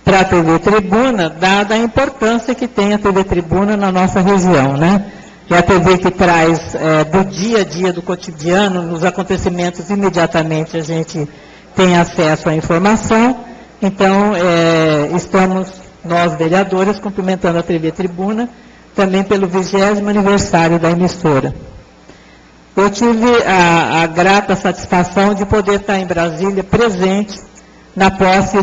para a TV Tribuna, dada a importância que tem a TV Tribuna na nossa região, né? É a TV que traz do dia a dia, do cotidiano, nos acontecimentos, imediatamente a gente tem acesso à informação. Então, estamos, nós vereadores, cumprimentando a TV Tribuna, também pelo 20º aniversário da emissora. Eu tive a grata satisfação de poder estar em Brasília presente na posse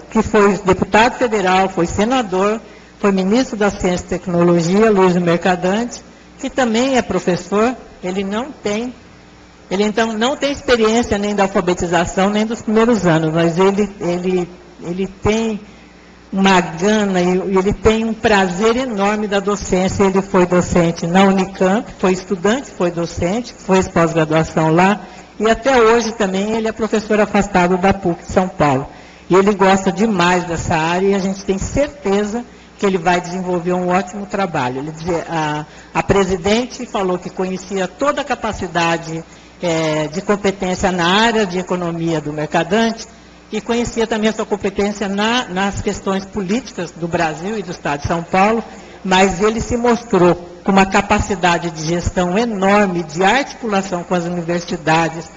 que foi deputado federal, foi senador, foi ministro da Ciência e Tecnologia, Luiz Mercadante, que também é professor. Ele então não tem experiência nem da alfabetização, nem dos primeiros anos, mas ele tem uma gana e ele tem um prazer enorme da docência. Ele foi docente na Unicamp, foi estudante, foi docente, fez pós-graduação lá, e até hoje também ele é professor afastado da PUC de São Paulo. E ele gosta demais dessa área e a gente tem certeza que ele vai desenvolver um ótimo trabalho. Ele dizia, a presidente falou que conhecia toda a capacidade de competência na área de economia do Mercadante, e conhecia também a sua competência nas questões políticas do Brasil e do Estado de São Paulo, mas ele se mostrou com uma capacidade de gestão enorme, de articulação com as universidades,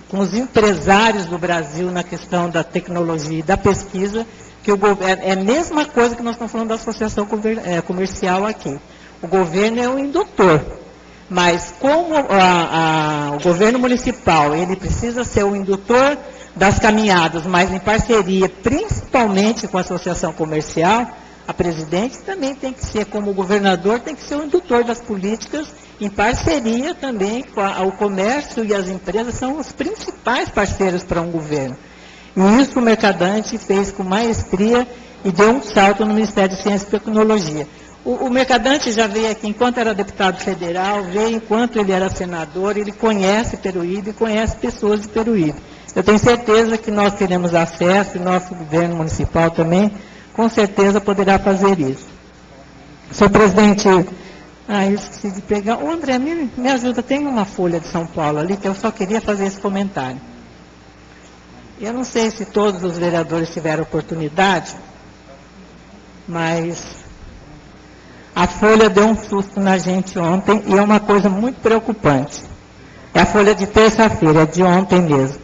com os empresários do Brasil na questão da tecnologia e da pesquisa, que é a mesma coisa que nós estamos falando da associação comercial aqui. O governo é um indutor, mas como o governo municipal, ele precisa ser o indutor das caminhadas, mas em parceria, principalmente com a associação comercial, a presidente também tem que ser, como o governador, tem que ser o indutor das políticas, em parceria também com o comércio, e as empresas são os principais parceiros para um governo. E isso o Mercadante fez com maestria e deu um salto no Ministério de Ciência e Tecnologia. O Mercadante já veio aqui enquanto era deputado federal, veio enquanto ele era senador, ele conhece Peruíbe, conhece pessoas de Peruíbe. Eu tenho certeza que nós teremos acesso, e nosso governo municipal também, com certeza poderá fazer isso. Senhor presidente, Ah, eu esqueci de pegar. Ô, André, me ajuda, tem uma Folha de São Paulo ali que eu só queria fazer esse comentário. Eu não sei se todos os vereadores tiveram oportunidade, mas a Folha deu um susto na gente ontem e é uma coisa muito preocupante. É a Folha de terça-feira, é de ontem mesmo.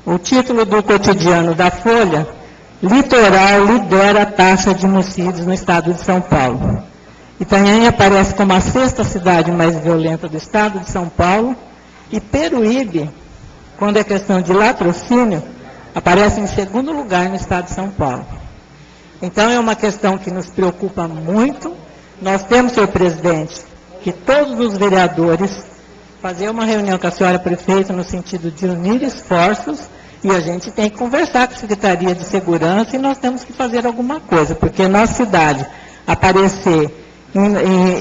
O título do cotidiano da Folha: Litoral lidera a taxa de homicídios no estado de São Paulo. Itanhaém aparece como a sexta cidade mais violenta do estado de São Paulo e Peruíbe, quando é questão de latrocínio, aparece em segundo lugar no estado de São Paulo. Então é uma questão que nos preocupa muito. Nós temos, senhor presidente, que todos os vereadores fazer uma reunião com a senhora prefeita no sentido de unir esforços e a gente tem que conversar com a Secretaria de Segurança e nós temos que fazer alguma coisa, porque nossa cidade aparecer,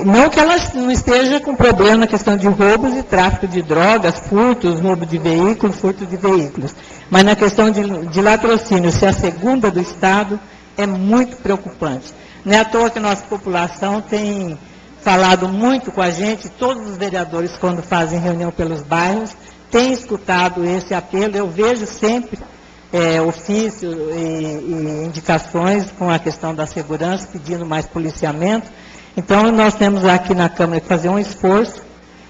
não que ela não esteja com problema na questão de roubos e tráfico de drogas, furtos, roubo de veículos, furto de veículos, mas na questão de latrocínio, ser a segunda do estado, é muito preocupante. Não é à toa que nossa população tem falado muito com a gente, todos os vereadores, quando fazem reunião pelos bairros, têm escutado esse apelo. Eu vejo sempre ofícios e indicações com a questão da segurança, pedindo mais policiamento. Então, nós temos aqui na Câmara que fazer um esforço,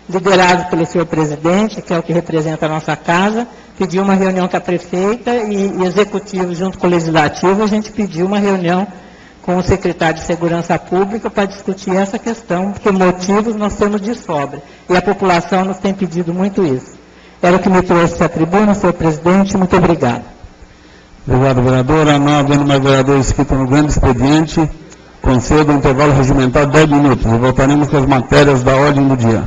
liderado pelo senhor presidente, que é o que representa a nossa casa, pedir uma reunião com a prefeita e executivo, junto com o legislativo, a gente pediu uma reunião com o secretário de Segurança Pública para discutir essa questão, porque motivos nós temos de sobra. E a população nos tem pedido muito isso. Era o que me trouxe à tribuna, senhor presidente. Muito obrigado. Obrigado, vereadora. Não havendo mais vereador inscrito no grande expediente, concedo um intervalo regimental de 10 minutos. E voltaremos com as matérias da ordem do dia.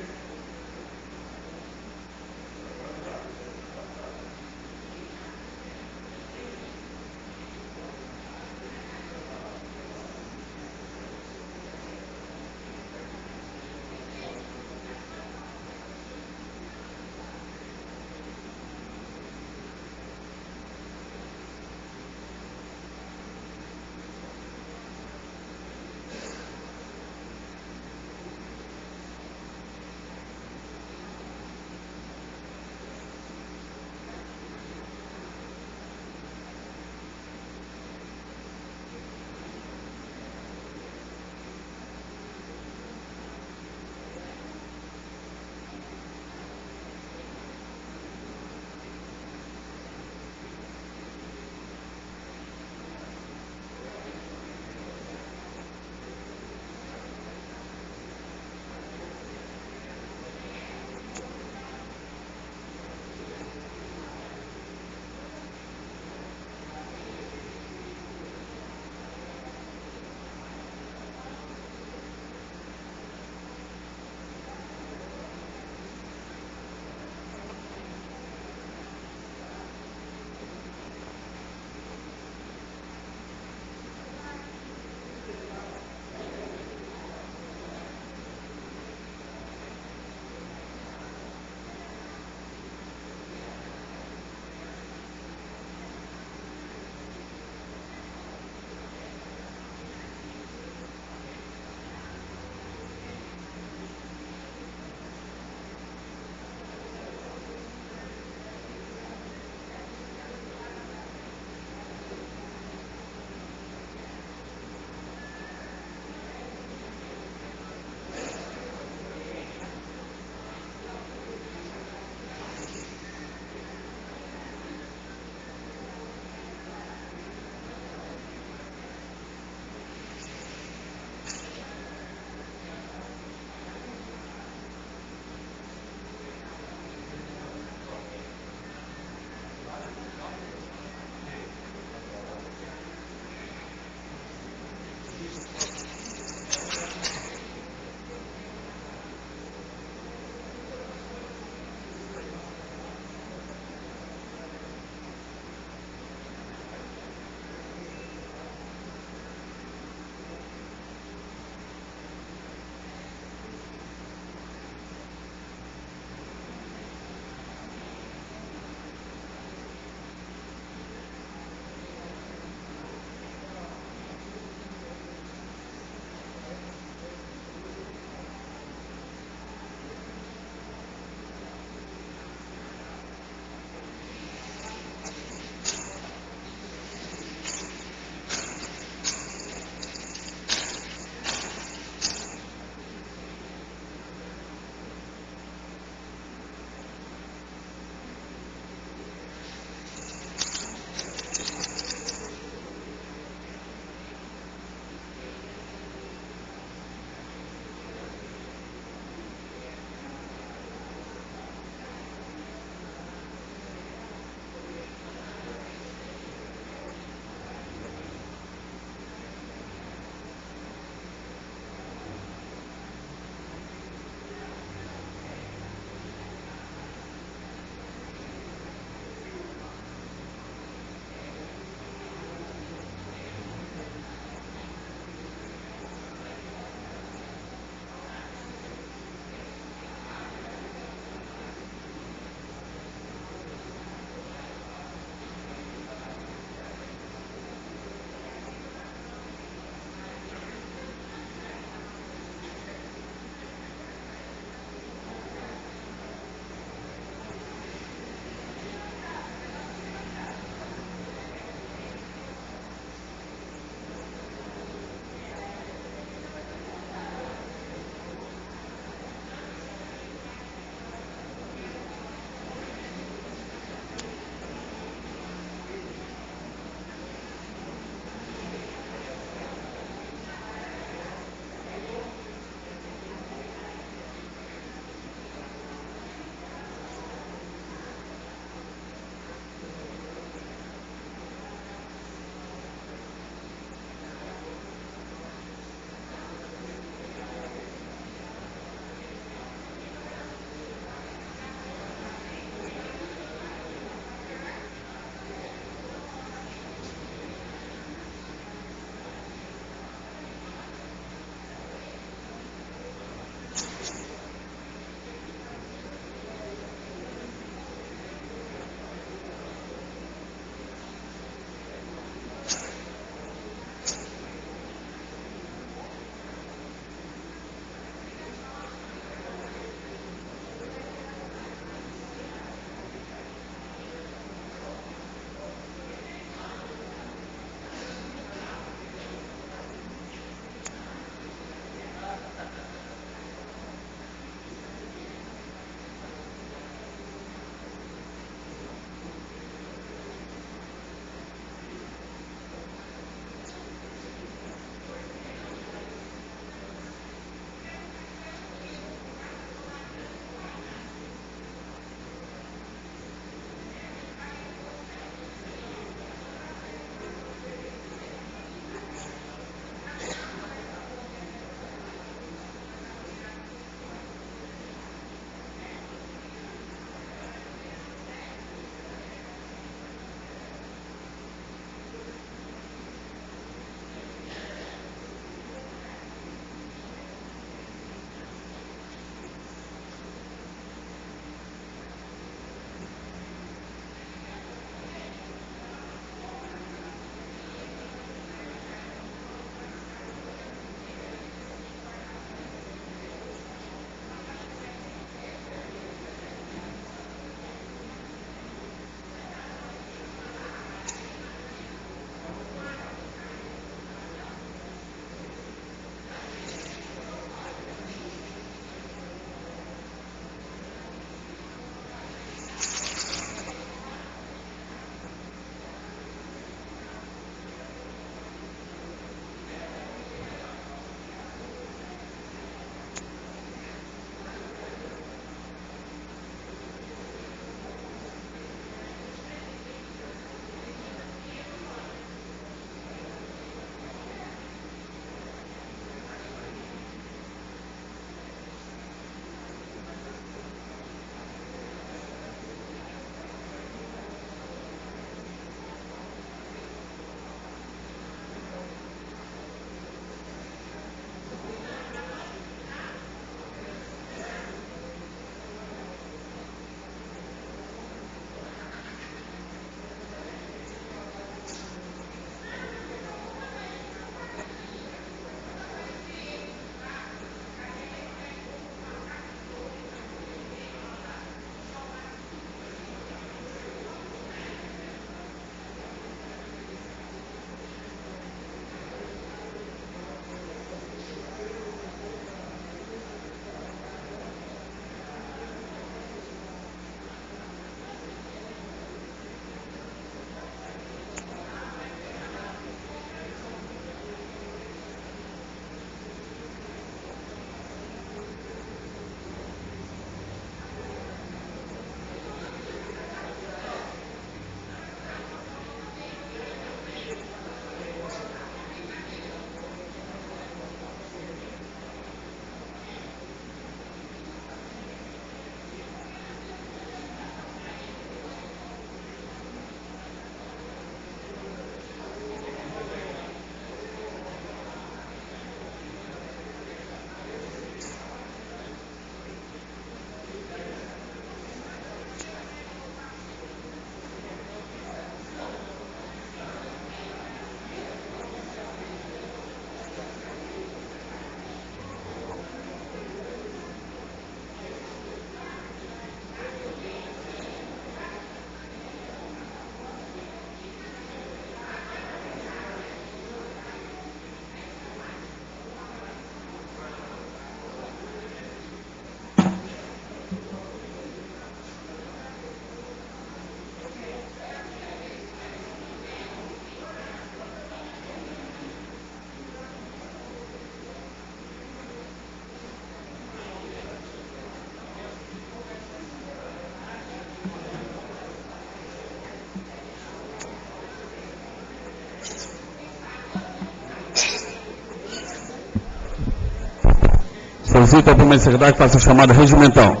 Solicito ao primeiro secretário que faça a chamada regimental.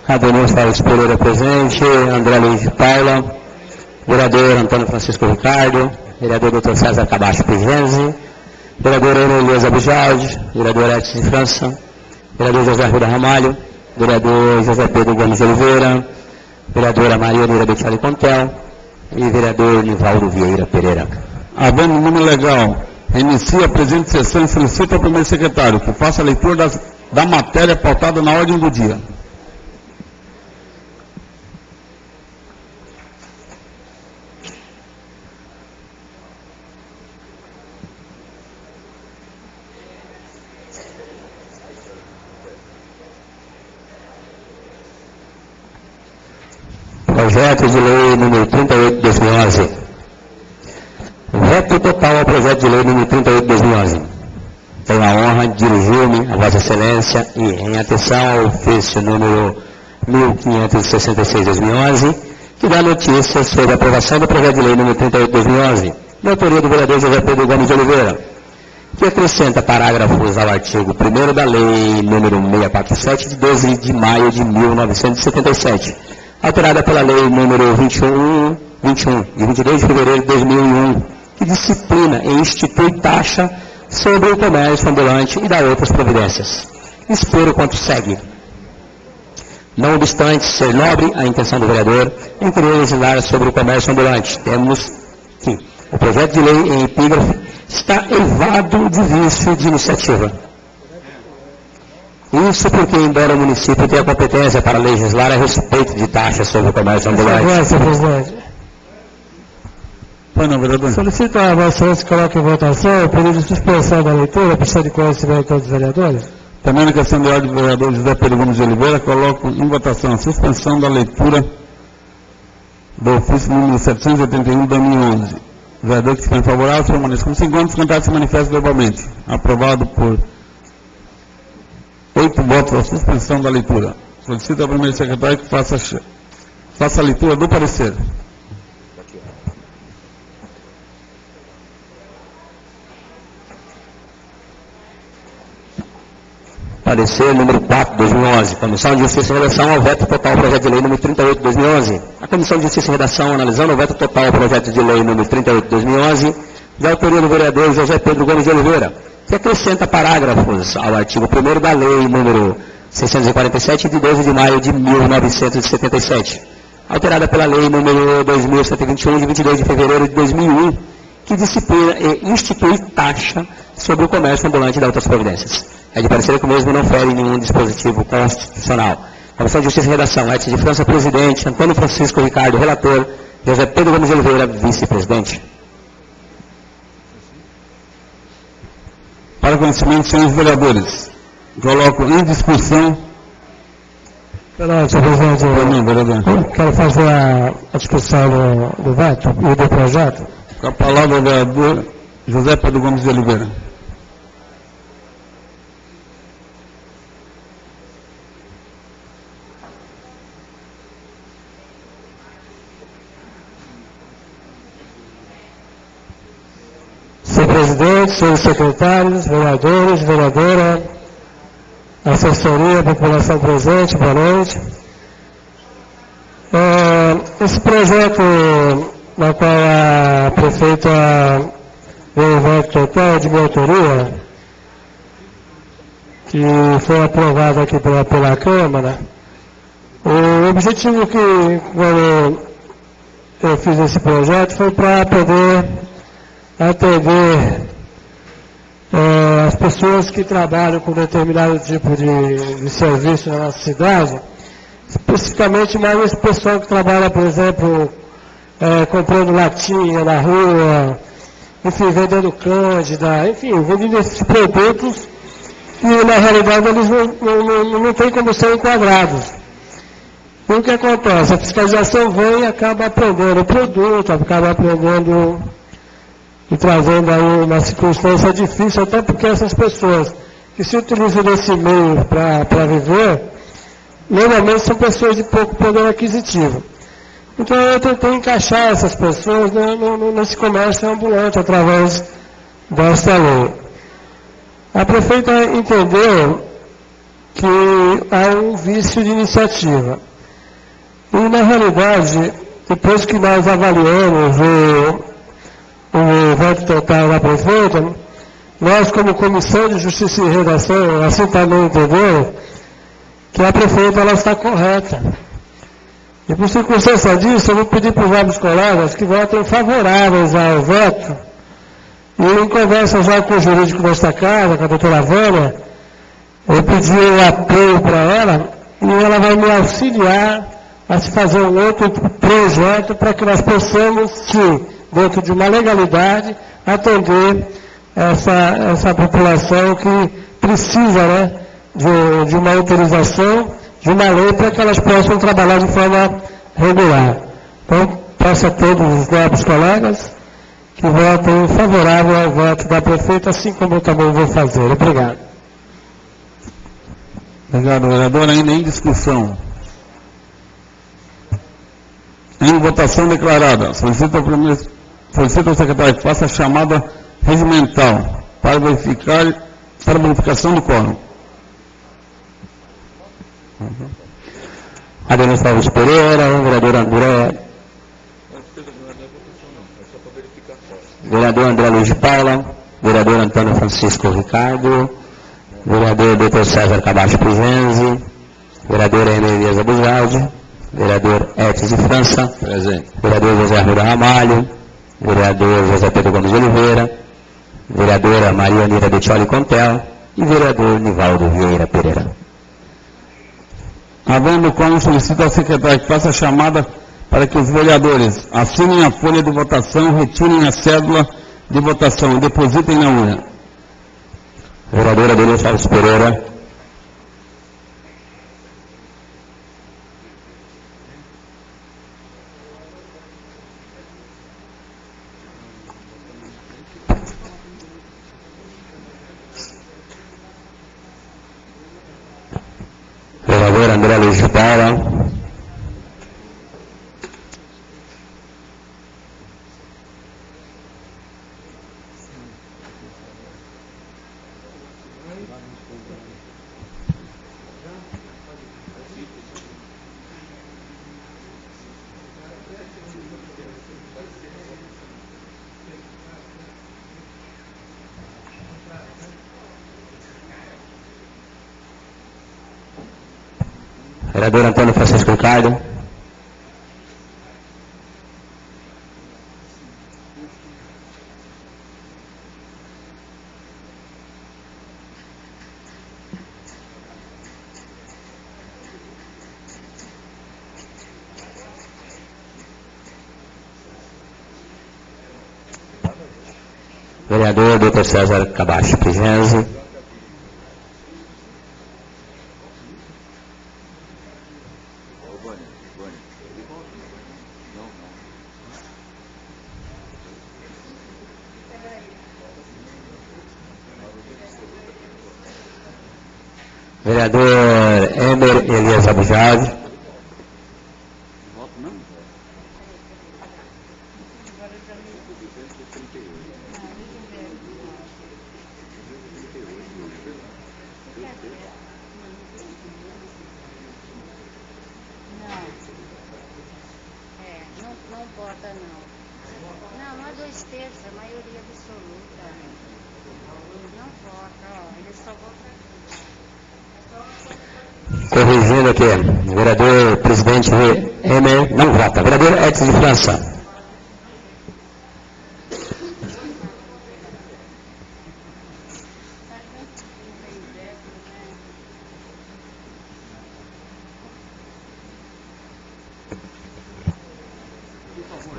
Ademir Félix Pereira presente, André Luiz de Paula, vereador Antônio Francisco Ricardo, vereador Dr. César Cabacho Pigenzi, vereador Ana Elias Abujaldi, vereador Edson de França, vereador José Ruda Ramalho, vereador José Pedro Gomes de Oliveira, vereadora Maria Nira Betchali Contel e vereador Nivaldo Vieira Pereira. Havendo número legal, inicia a presente sessão e solicita ao primeiro secretário que faça a leitura da matéria pautada na ordem do dia. Projeto de lei número 38 de 2011. Veto total ao projeto de lei número 38 de 2011. Tenho a honra de dirigir-me a Vossa Excelência e em atenção ao ofício número 1566 de 2011, que dá notícia sobre a aprovação do projeto de lei número 38 de 2011, de autoria do vereador José Pedro Gomes de Oliveira, que acrescenta parágrafos ao artigo 1º da lei número 647 de 12 de maio de 1977, alterada pela lei número 21 de 22 de fevereiro de 2001, que disciplina e institui taxa sobre o comércio ambulante e dá outras providências. Expor quanto segue. Não obstante ser nobre a intenção do vereador em querer legislar sobre o comércio ambulante, temos que o projeto de lei em epígrafe está eivado de vício de iniciativa. Isso porque, embora o município tenha competência para legislar a respeito de taxas sobre o comércio ambulante. Senhor presidente. Pois não, vereador. Solicito a Vossa Excelência que coloque em votação o pedido de suspensão da leitura, precisa de conhecimento de todos os vereadores. Também na questão de ordem do vereador José Pedro Gomes de Oliveira, coloco em votação a suspensão da leitura do ofício número 781 de 2011. O vereador que estiver favorável, permaneça como se encontra, os candidatos se manifestam verbalmente. Aprovado por 8 votos a suspensão da leitura. Solicito ao primeiro secretário que faça a leitura do parecer. Parecer número 4 de 2011. Comissão de Justiça e Redação ao veto total ao projeto de lei número 38 de 2011. A Comissão de Justiça e Redação, analisando o veto total ao projeto de lei número 38 de 2011, de autoria do vereador José Pedro Gomes de Oliveira, que acrescenta parágrafos ao artigo 1º da lei número 647 de 12 de maio de 1977, alterada pela lei número 2121 de 22 de fevereiro de 2001, que disciplina e institui taxa sobre o comércio ambulante e outras providências. É de parecer que o mesmo não fere nenhum dispositivo constitucional. Comissão de Justiça e Redação, Edson de França, presidente, Antônio Francisco Ricardo, relator, José Pedro Gomes de Oliveira, vice-presidente. Para conhecimento, senhores vereadores, coloco em discussão. Perdão, senhor presidente, Não, vereador. eu quero fazer a discussão do veto e do projeto. Com a palavra o vereador José Pedro Gomes de Oliveira. Senhor presidente, senhores secretários, vereadores, vereadora, assessoria, população presente, boa noite. Esse projeto, na qual a prefeita veio o veto total de minha autoria, que foi aprovado aqui pela Câmara, o objetivo que, quando eu fiz esse projeto, foi para poder atender as pessoas que trabalham com determinado tipo de serviço na nossa cidade, especificamente mais esse pessoal que trabalha, por exemplo, comprando latinha na rua, enfim, vendendo cândida, enfim, vendendo esses produtos que na realidade eles não têm como ser enquadrados. E o que acontece? A fiscalização vem e acaba aprendendo o produto, acaba aprendendo e trazendo aí uma circunstância difícil, até porque essas pessoas que se utilizam desse meio para viver, normalmente são pessoas de pouco poder aquisitivo. Então eu tentei encaixar essas pessoas nesse comércio ambulante através dessa lei. A prefeita entendeu que há um vício de iniciativa. E, na realidade, depois que nós avaliamos o voto total da prefeita, nós, como Comissão de Justiça e Redação, assim também entendeu que a prefeita ela está correta. E, por circunstância disso, eu vou pedir para os vários colegas que votem favoráveis ao veto. E, em conversa já com o jurídico desta casa, com a doutora Vânia, eu pedi o apoio para ela e ela vai me auxiliar a se fazer um outro projeto para que nós possamos, sim, dentro de uma legalidade, atender essa população que precisa, né, de uma autorização, de uma lei para que elas possam trabalhar de forma regular. Então, peço a todos os nobres colegas que votem favorável ao voto da prefeita, assim como eu também vou fazer. Obrigado. Obrigado, vereador. Ainda em discussão. Em votação declarada, solicito ao secretário que faça a chamada regimental para verificação do quórum. Adenis Alves Pereira, vereador André. Vereador André Luiz de Paula, vereador Antônio Francisco Ricardo, vereador Dr. César Cabacho Pugenzi, vereador Elias Bujaldi, vereador Etis de França, Presente. vereador José Arruda Ramalho, vereador José Pedro Gomes de Oliveira, vereadora Maria Anira Bettioli Contel e vereador Nivaldo Vieira Pereira. Havendo quórum, solicito ao secretário que faça a chamada para que os vereadores assinem a folha de votação, retirem a cédula de votação e depositem na urna. Vereadora Adenis Alves Pereira. Vereador André Luiz de Paula. Vereador Antônio Francisco Ricardo. Vereador Dr. César Cabacho Pugenzi. Vereador Emer Elias Bujaldi. Não vota não. Não é 2/3, a maioria absoluta. Não vota, ó, ele só vota. Corrigindo aqui, o vereador presidente Emer não vota. Vereador Edson de França.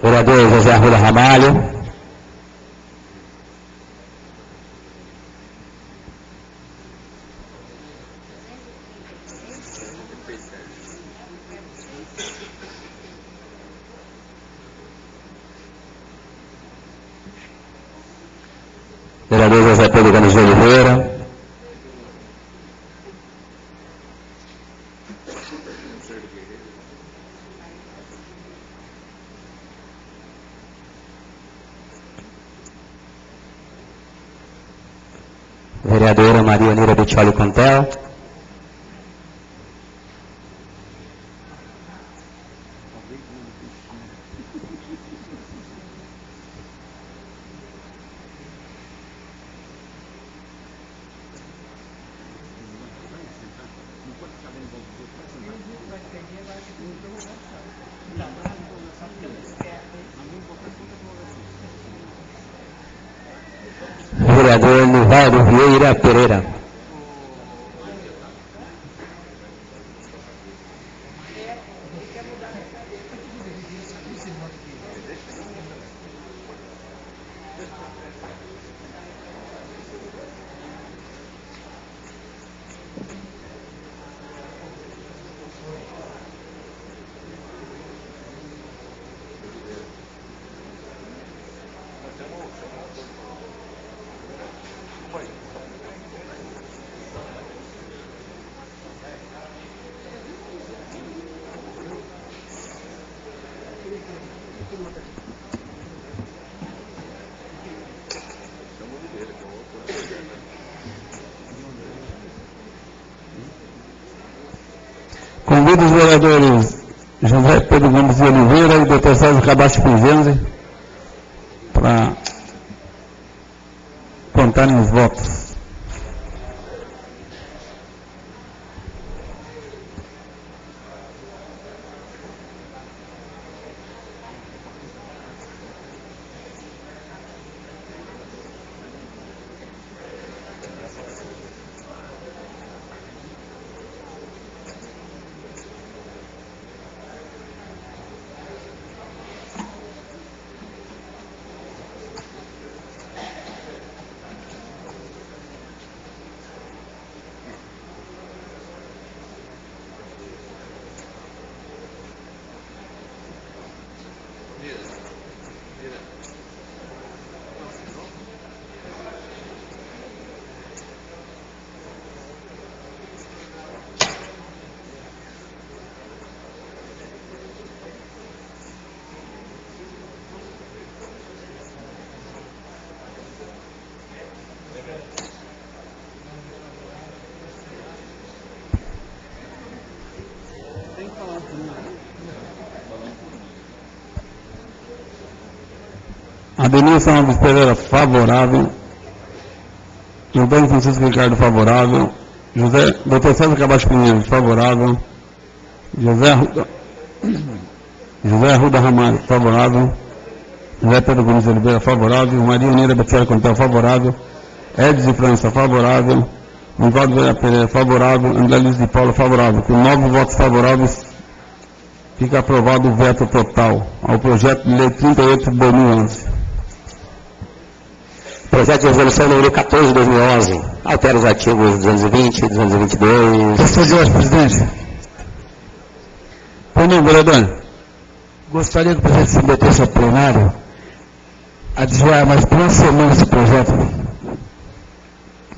Vereador José Arruda Ramalho. Vereador José Pedro Gomes de Oliveira. Vereadora Maria Nira Bettioli Contel. Vereador Nivaldo Vieira Pereira. Convido os vereadores José Pedro Gomes de Oliveira e Dr. César Cabacho Pingenzi para contarem os votos. Adenilson Alves Pereira, favorável. Antônio Francisco Ricardo, favorável. Dr. César Cabacho Pinheiro, favorável. José Arruda Ramalho, favorável. José Pedro Gomes de Oliveira, favorável. Maria Unida Bettioli Contel, favorável. Edson de França, favorável. Nivaldo Vieira Pereira, favorável. André Luiz de Paula, favorável. Com 9 votos favoráveis, fica aprovado o veto total ao projeto de lei 38 de 2011. Projeto de resolução número 14 de 2011. Altera os artigos 220 e 222. Senhor presidente. Pois não, vereador. Gostaria que o presidente se metesse ao plenário a desviar mais por uma semana esse projeto.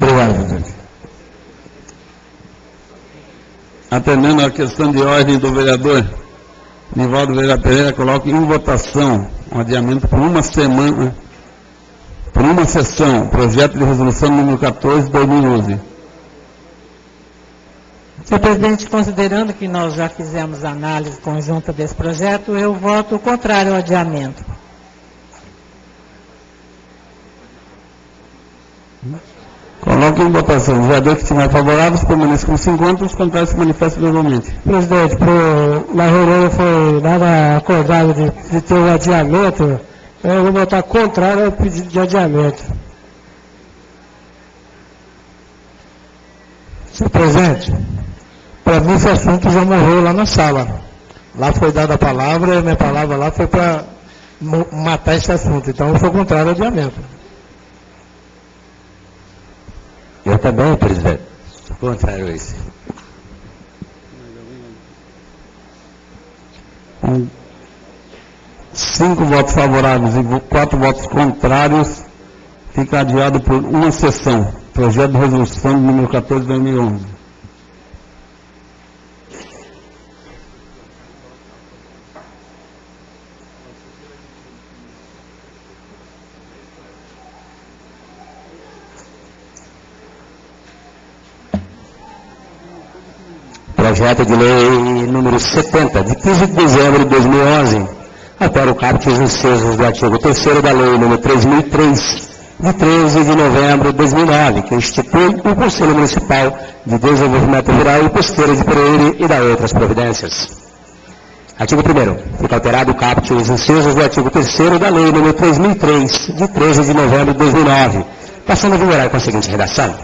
Obrigado, presidente. Atendendo à questão de ordem do vereador Nivaldo Vieira Pereira, coloco em votação um adiamento por uma semana, por uma sessão, projeto de resolução número 14 de 2011. Senhor presidente, considerando que nós já fizemos a análise conjunta desse projeto, eu voto contrário ao adiamento. Coloque em votação. Os vereadores que estiverem favoráveis permaneçam como se encontram, os contrários se manifestam verbalmente. Presidente, na reunião foi nada acordado de ter um adiamento, eu vou votar contrário ao pedido de adiamento. Senhor presidente, para mim esse assunto já morreu lá na sala. Lá foi dada a palavra, e a minha palavra lá foi para matar esse assunto. Então eu sou contrário ao adiamento. Eu também, presidente. Contrário a isso. Com 5 votos favoráveis e 4 votos contrários, fica adiado por uma sessão. Projeto de resolução número 14 de 2011. Projeto de lei número 70, de 15 de dezembro de 2011, altera o caput e os incisos do artigo 3º da lei número 3003, de 13 de novembro de 2009, que institui o Conselho Municipal de Desenvolvimento Rural e Pesqueiro de Peruíbe e da outras providências. Artigo 1º. Fica alterado o caput e os incisos do artigo 3º da lei número 3003, de 13 de novembro de 2009, passando a vigorar com a seguinte redação.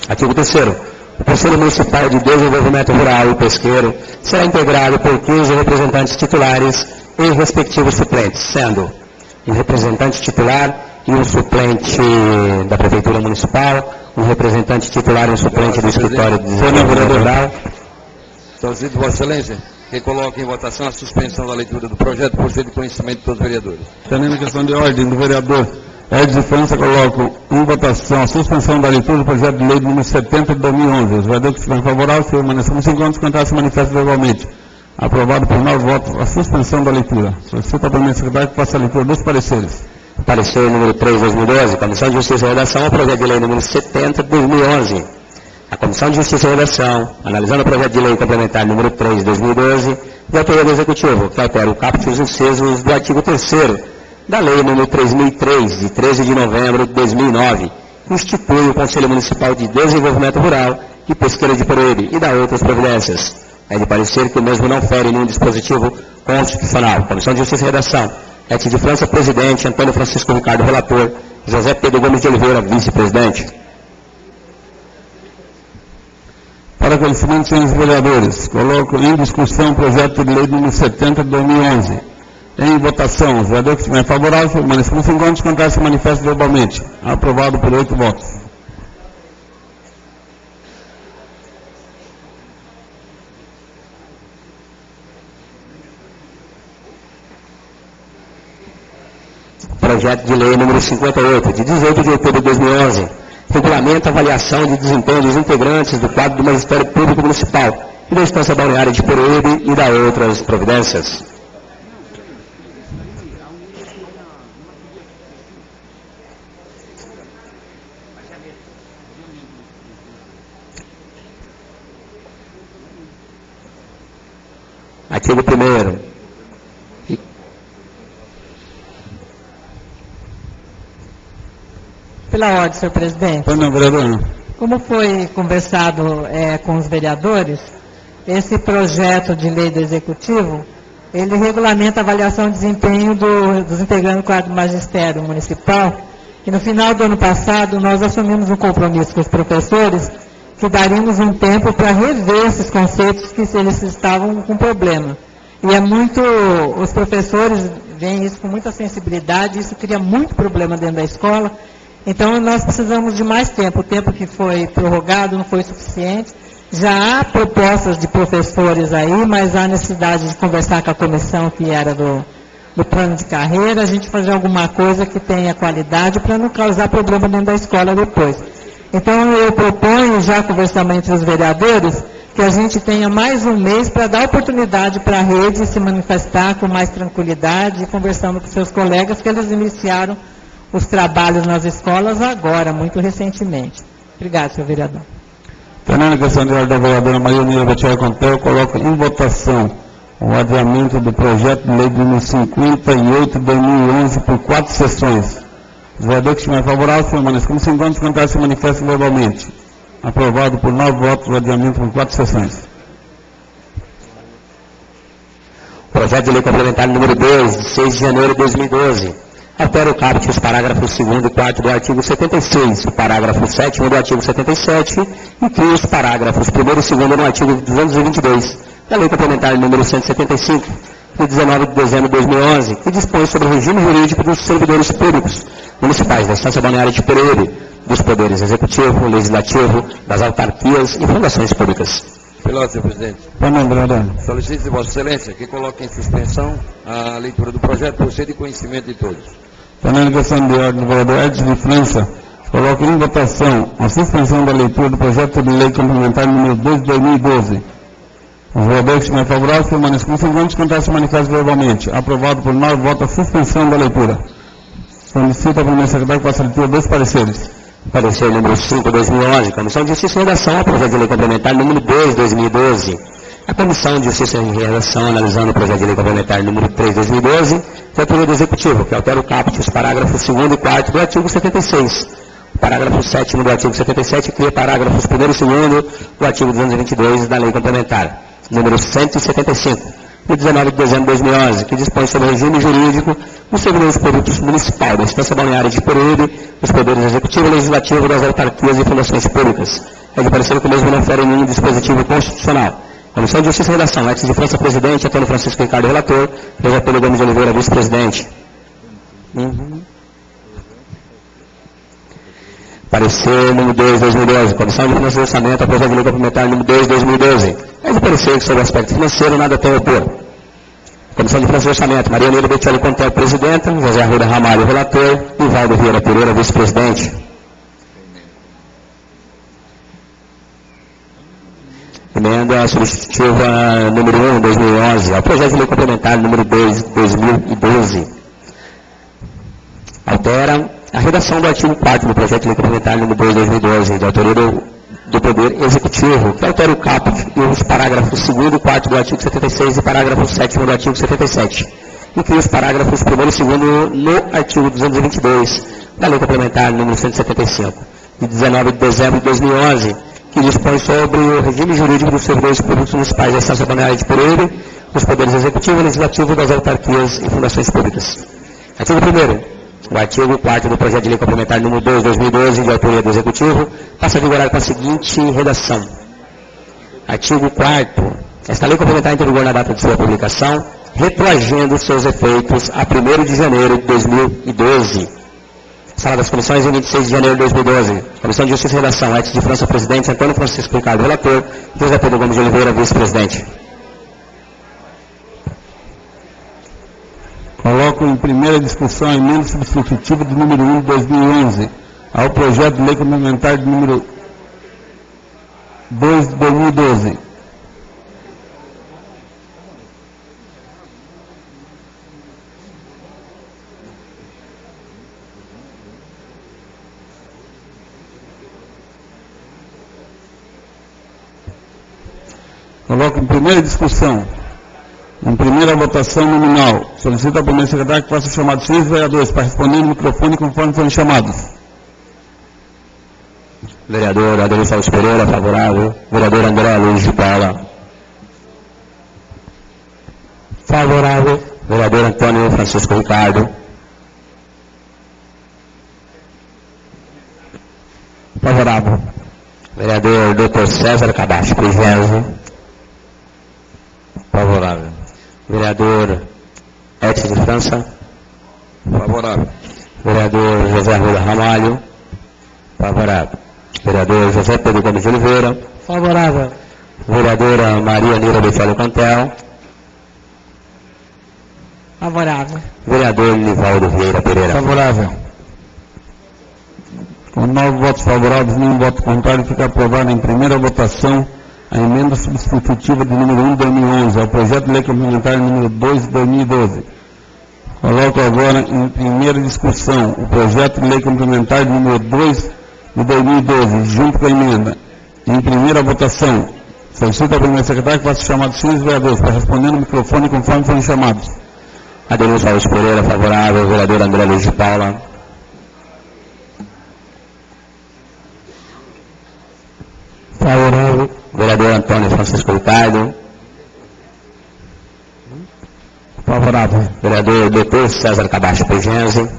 Artigo 3º. O Conselho Municipal de Desenvolvimento Rural e Pesqueiro será integrado por 15 representantes titulares e respectivos suplentes, sendo um representante titular e um suplente da Prefeitura Municipal, um representante titular e um suplente do Escritório de Desenvolvimento Rural. Solicito, Vossa Excelência, que coloque em votação a suspensão da leitura do projeto por ser de conhecimento de todos os vereadores. Tendo questão de ordem do vereador Edson de França, coloco em votação a suspensão da leitura do projeto de lei número 70 de 2011. Os vereadores que estiverem favoráveis, permaneçam nos encontros, contrários, se manifestam verbalmente. Aprovado por 9 votos a suspensão da leitura. Solicito ao presidente secretário que faça a leitura dos pareceres. Parecer número 3 de 2012, Comissão de Justiça e Redação, ao projeto de lei número 70 de 2011. A Comissão de Justiça e Redação, analisando o projeto de lei complementar número 3 de 2012, de autoria do Executivo, que altera o caput e os incisos do artigo 3º da lei número 3003, de 13 de novembro de 2009, que institui o Conselho Municipal de Desenvolvimento Rural e Pesqueiro de Peruíbe e da outras providências. É de parecer que o mesmo não fere nenhum dispositivo constitucional. Comissão de Justiça e Redação. Edson de França, presidente. Antônio Francisco Ricardo, relator. José Pedro Gomes de Oliveira, vice-presidente. Para conhecimento, senhores vereadores, coloco em discussão o projeto de lei número 70 de 2011. Em votação, os vereadores que estiverem favoráveis, permaneçam nos encontros, contrários, se manifestam verbalmente. Aprovado por 8 votos. Projeto de lei número 58, de 18 de outubro de 2011, regulamenta a avaliação de desempenho dos integrantes do quadro do Magistério Público Municipal e da Instância Balneária de Peruíbe e da outras providências. Artigo 1º. Pela ordem, senhor presidente. Como foi conversado com os vereadores, esse projeto de lei do Executivo, ele regulamenta a avaliação de desempenho dos integrantes do quadro do Magistério Municipal, e no final do ano passado nós assumimos um compromisso com os professores que daríamos um tempo para rever esses conceitos que eles estavam com problema. E os professores veem isso com muita sensibilidade, isso cria muito problema dentro da escola. Então, nós precisamos de mais tempo. O tempo que foi prorrogado não foi suficiente. Já há propostas de professores aí, mas há necessidade de conversar com a comissão que era do plano de carreira, a gente fazer alguma coisa que tenha qualidade para não causar problema dentro da escola depois. Então, eu proponho, já conversando entre os vereadores, que a gente tenha mais um mês para dar oportunidade para a rede se manifestar com mais tranquilidade, conversando com seus colegas, que eles iniciaram os trabalhos nas escolas agora, muito recentemente. Obrigado, senhor vereador. Tendo a questão de ordem da vereadora Maria Nira Bettiel Contel, coloco em votação o adiamento do projeto de lei número 58 de 2011 por 4 sessões. Os vereadores que estiverem favoráveis, permaneçam como se encontram, contrários, se manifestam verbalmente. Aprovado por 9 votos o adiamento por 4 sessões. Projeto de lei complementar número 2, de 6 de janeiro de 2012. Altera o caput os parágrafos 2º e 4º do artigo 76, o parágrafo 7º do artigo 77 e cria os parágrafos 1º e 2º no artigo 222 da Lei Complementar número 175, de 19 de dezembro de 2011, que dispõe sobre o regime jurídico dos servidores públicos municipais da Instância Balneária de Peruíbe, dos poderes executivo, legislativo, das autarquias e fundações públicas. Pela ordem, senhor presidente. Solicito, Vossa Excelência, que coloque em suspensão a leitura do projeto por ser de conhecimento de todos. Tendo a questão de ordem do vereador Edson de França, coloco em votação a suspensão da leitura do projeto de lei complementar número 2 de 2012. Os vereadores que estiverem favoráveis, permaneçam como se encontram, contrários, se manifestam verbalmente. Aprovado por 9 votos a suspensão da leitura. Solicito ao primeiro secretário que faça a leitura dos pareceres. Parecer número 5, 2011. Comissão de Justiça e Redação ao projeto de lei complementar número 2, 2012. A Comissão de Justiça e Redação, analisando o projeto de lei complementar número 3, 2012, foi o do Executivo, que altera o caput, os parágrafos 2º e 4º do artigo 76. O parágrafo 7º do artigo 77 cria parágrafos 1º e 2º do artigo 222 da lei complementar, número 175, de 19 de dezembro de 2011, que dispõe sobre o regime jurídico dos servidores públicos municipal, da Instância Balneária de Peruíbe, dos poderes executivo e legislativo das autarquias e fundações públicas. É de parecer que o mesmo não fere nenhum dispositivo constitucional. Comissão de Justiça e Redação, Etis de França, presidente, Antônio Francisco Ricardo, relator, José Pedro Gomes de Oliveira, vice-presidente. Parecer número 2, 2012. Comissão de Finanças e Orçamento, projeto de lei complementar número 2, 2012. É de parecer que sobre o aspecto financeiro nada tem a opor. Comissão de Finanças e Orçamento, Maria Neira Bettioli Contel, presidenta, José Arruda Ramalho, relator, e Valdo Vieira Pereira, vice-presidente. Emenda substitutiva número 1, 2011, ao projeto de lei complementar número 2, 2012. Altera a redação do artigo 4º do projeto de lei complementar número 2, 2012, de autoria do Poder Executivo, que altera o caput e os parágrafos 2º e 4º do artigo 76 e parágrafo 7º do artigo 77. E cria os parágrafos 1º e 2º no artigo 222 da lei complementar número 175, de 19 de dezembro de 2011, que dispõe sobre o regime jurídico dos servidores públicos municipais da Instância Balneária de Peruíbe, dos poderes executivo e legislativo das autarquias e fundações públicas. Artigo 1º. O artigo 4º do projeto de lei complementar número 2, 2012, de autoria do Executivo, passa a vigorar com a seguinte redação. Artigo 4º. Esta lei complementar entra em vigor na data de sua publicação, retroagindo seus efeitos a 1º de janeiro de 2012. Sala das Comissões, em 26 de janeiro de 2012. Comissão de Justiça e Redação, Etis de França, presidente, Antônio Francisco Ricardo, relator, José Pedro Gomes de Oliveira, vice-presidente. Coloco em primeira discussão a emenda substitutiva do número 1 de 2011 ao projeto de lei complementar de número 2 de 2012. Coloco em primeira discussão, em primeira votação nominal, solicito ao primeiro secretário que faça o chamado de 6 vereadores para responder no microfone conforme forem chamados. Vereador Adolfo Alves Pereira, favorável. Vereador André Luiz de Paula. Favorável. Vereador Antônio Francisco Ricardo. Favorável. Vereador Dr. César Cabacho Prigésio. Favorável. Vereador Etis de França. Favorável. Vereador José Arruda Ramalho. Favorável. Vereador José Pedro Gomes de Oliveira. Favorável. Vereadora Maria Neira Bettioli Contel. Favorável. Vereador Nivaldo Vieira Pereira. Favorável. Com 9 votos favoráveis, nenhum voto contrário, fica aprovada em primeira votação a emenda substitutiva do número 1 de 2011 ao projeto de lei complementar número 2 de 2012. Coloco agora em primeira discussão o projeto de lei complementar número 2 de 2012, junto com a emenda. Em primeira votação, solicito ao primeiro secretário que faça o chamado de 6 vereadores para responder no microfone conforme forem chamados. Adolfo Alves Pereira, favorável. Vereador André Luiz de Paula. Favorável. Vereador Antônio Francisco Ricardo. Favorável. Vereador Dr. César Cabacho Prigésio.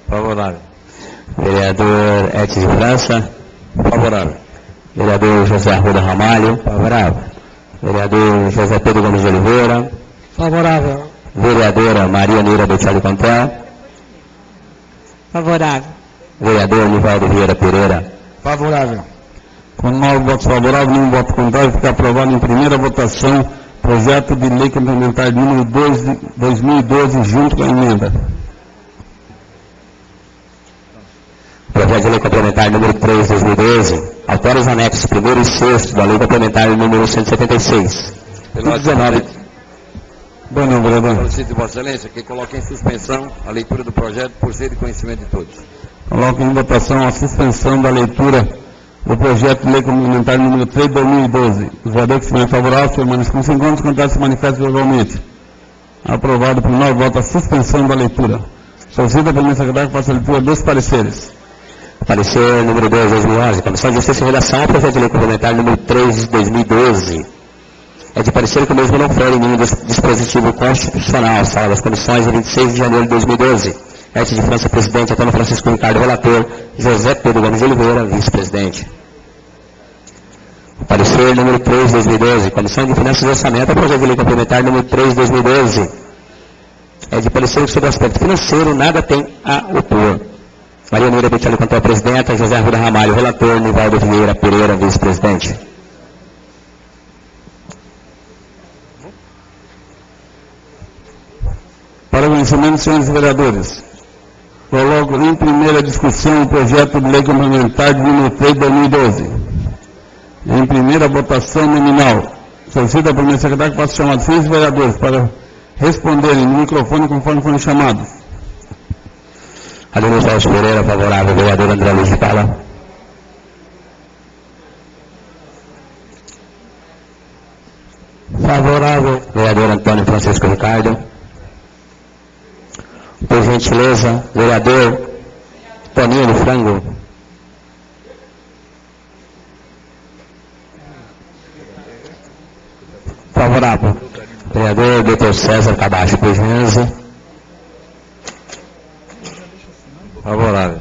Favorável. Vereador Etis de França. Favorável. Vereador José Arruda Ramalho. Favorável. Vereador José Pedro Gomes de Oliveira. Favorável. Vereadora Maria Neira Bettioli Contel. Favorável. Vereador Nivaldo Vieira Pereira. Favorável. Com 9 votos favoráveis, nenhum voto contrário, fica aprovado em primeira votação projeto de lei complementar número 2 de 2012, junto com a emenda. Projeto de lei complementar número 3 de 2012, altera os anexos 1º e 6º da lei complementar número 176. Pelo E 19 Boa noite, vereador. Solicito de Vossa Excelência que coloque em suspensão a leitura do projeto por ser de conhecimento de todos. Coloco em votação a suspensão da leitura do projeto de lei complementar número 3 de 2012. Os vereadores que estiverem favoráveis permanecem com 5 anos, contrários se manifestam verbalmente. Aprovado por 9 votos a suspensão da leitura. Solicito a primeira secretária que faça a leitura dos pareceres. Parecer número 2 de 2011, Comissão de Justiça e Redação, ao projeto de lei complementar número 3 de 2012. É de parecer que o mesmo não fere nenhum dispositivo constitucional, sala das comissões, de 26 de janeiro de 2012. Ete de França, presidente, Antônio Francisco Ricardo, relator, José Pedro Gomes de Oliveira, vice-presidente. Parecer número 3 de 2012, Comissão de Finanças e Orçamento, ao projeto de lei complementar número 3 de 2012. É de parecer que sobre o aspecto financeiro nada tem a opor. Maria Neira Bettioli Cantor, presidenta, José Arruda Ramalho, relator, Nivaldo Vieira Pereira, vice-presidente. Para o conhecimento, senhores vereadores, coloco em primeira discussão o projeto de lei complementar de número 3 de 2012. Em primeira votação nominal, solicito a primeira secretária que faça chamar 6 vereadores para responderem no microfone conforme forem chamados. Adelino Celso Pereira, favorável. Vereador André Luiz de Paula. Favorável. Vereador Antônio Francisco Ricardo. Por gentileza, vereador Toninho do Frango. Favorável. Vereador Dr. César Cabacho, por gentileza. Favorável.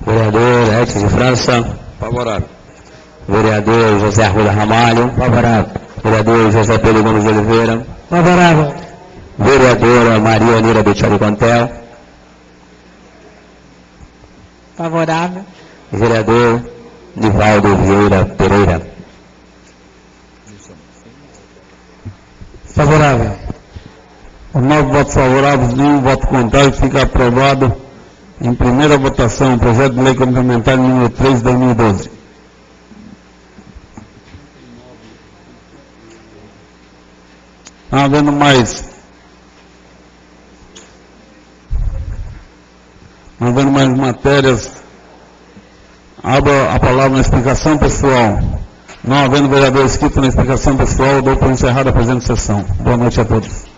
Vereador Ete de França. Favorável. Vereador José Arruda Ramalho. Favorável. Vereador José Pedro Gomes de Oliveira. Favorável. Vereadora Maria Neira Bettioli Cantel. Favorável. Vereador Nivaldo Vieira Pereira. Favorável. Os 9 votos favoráveis, nenhum voto contrário, fica aprovado em primeira votação o projeto de lei complementar número 3 de 2012. Não havendo mais matérias, abro a palavra na explicação pessoal. Não havendo vereador inscrito na explicação pessoal, dou por encerrada a presente sessão. Boa noite a todos.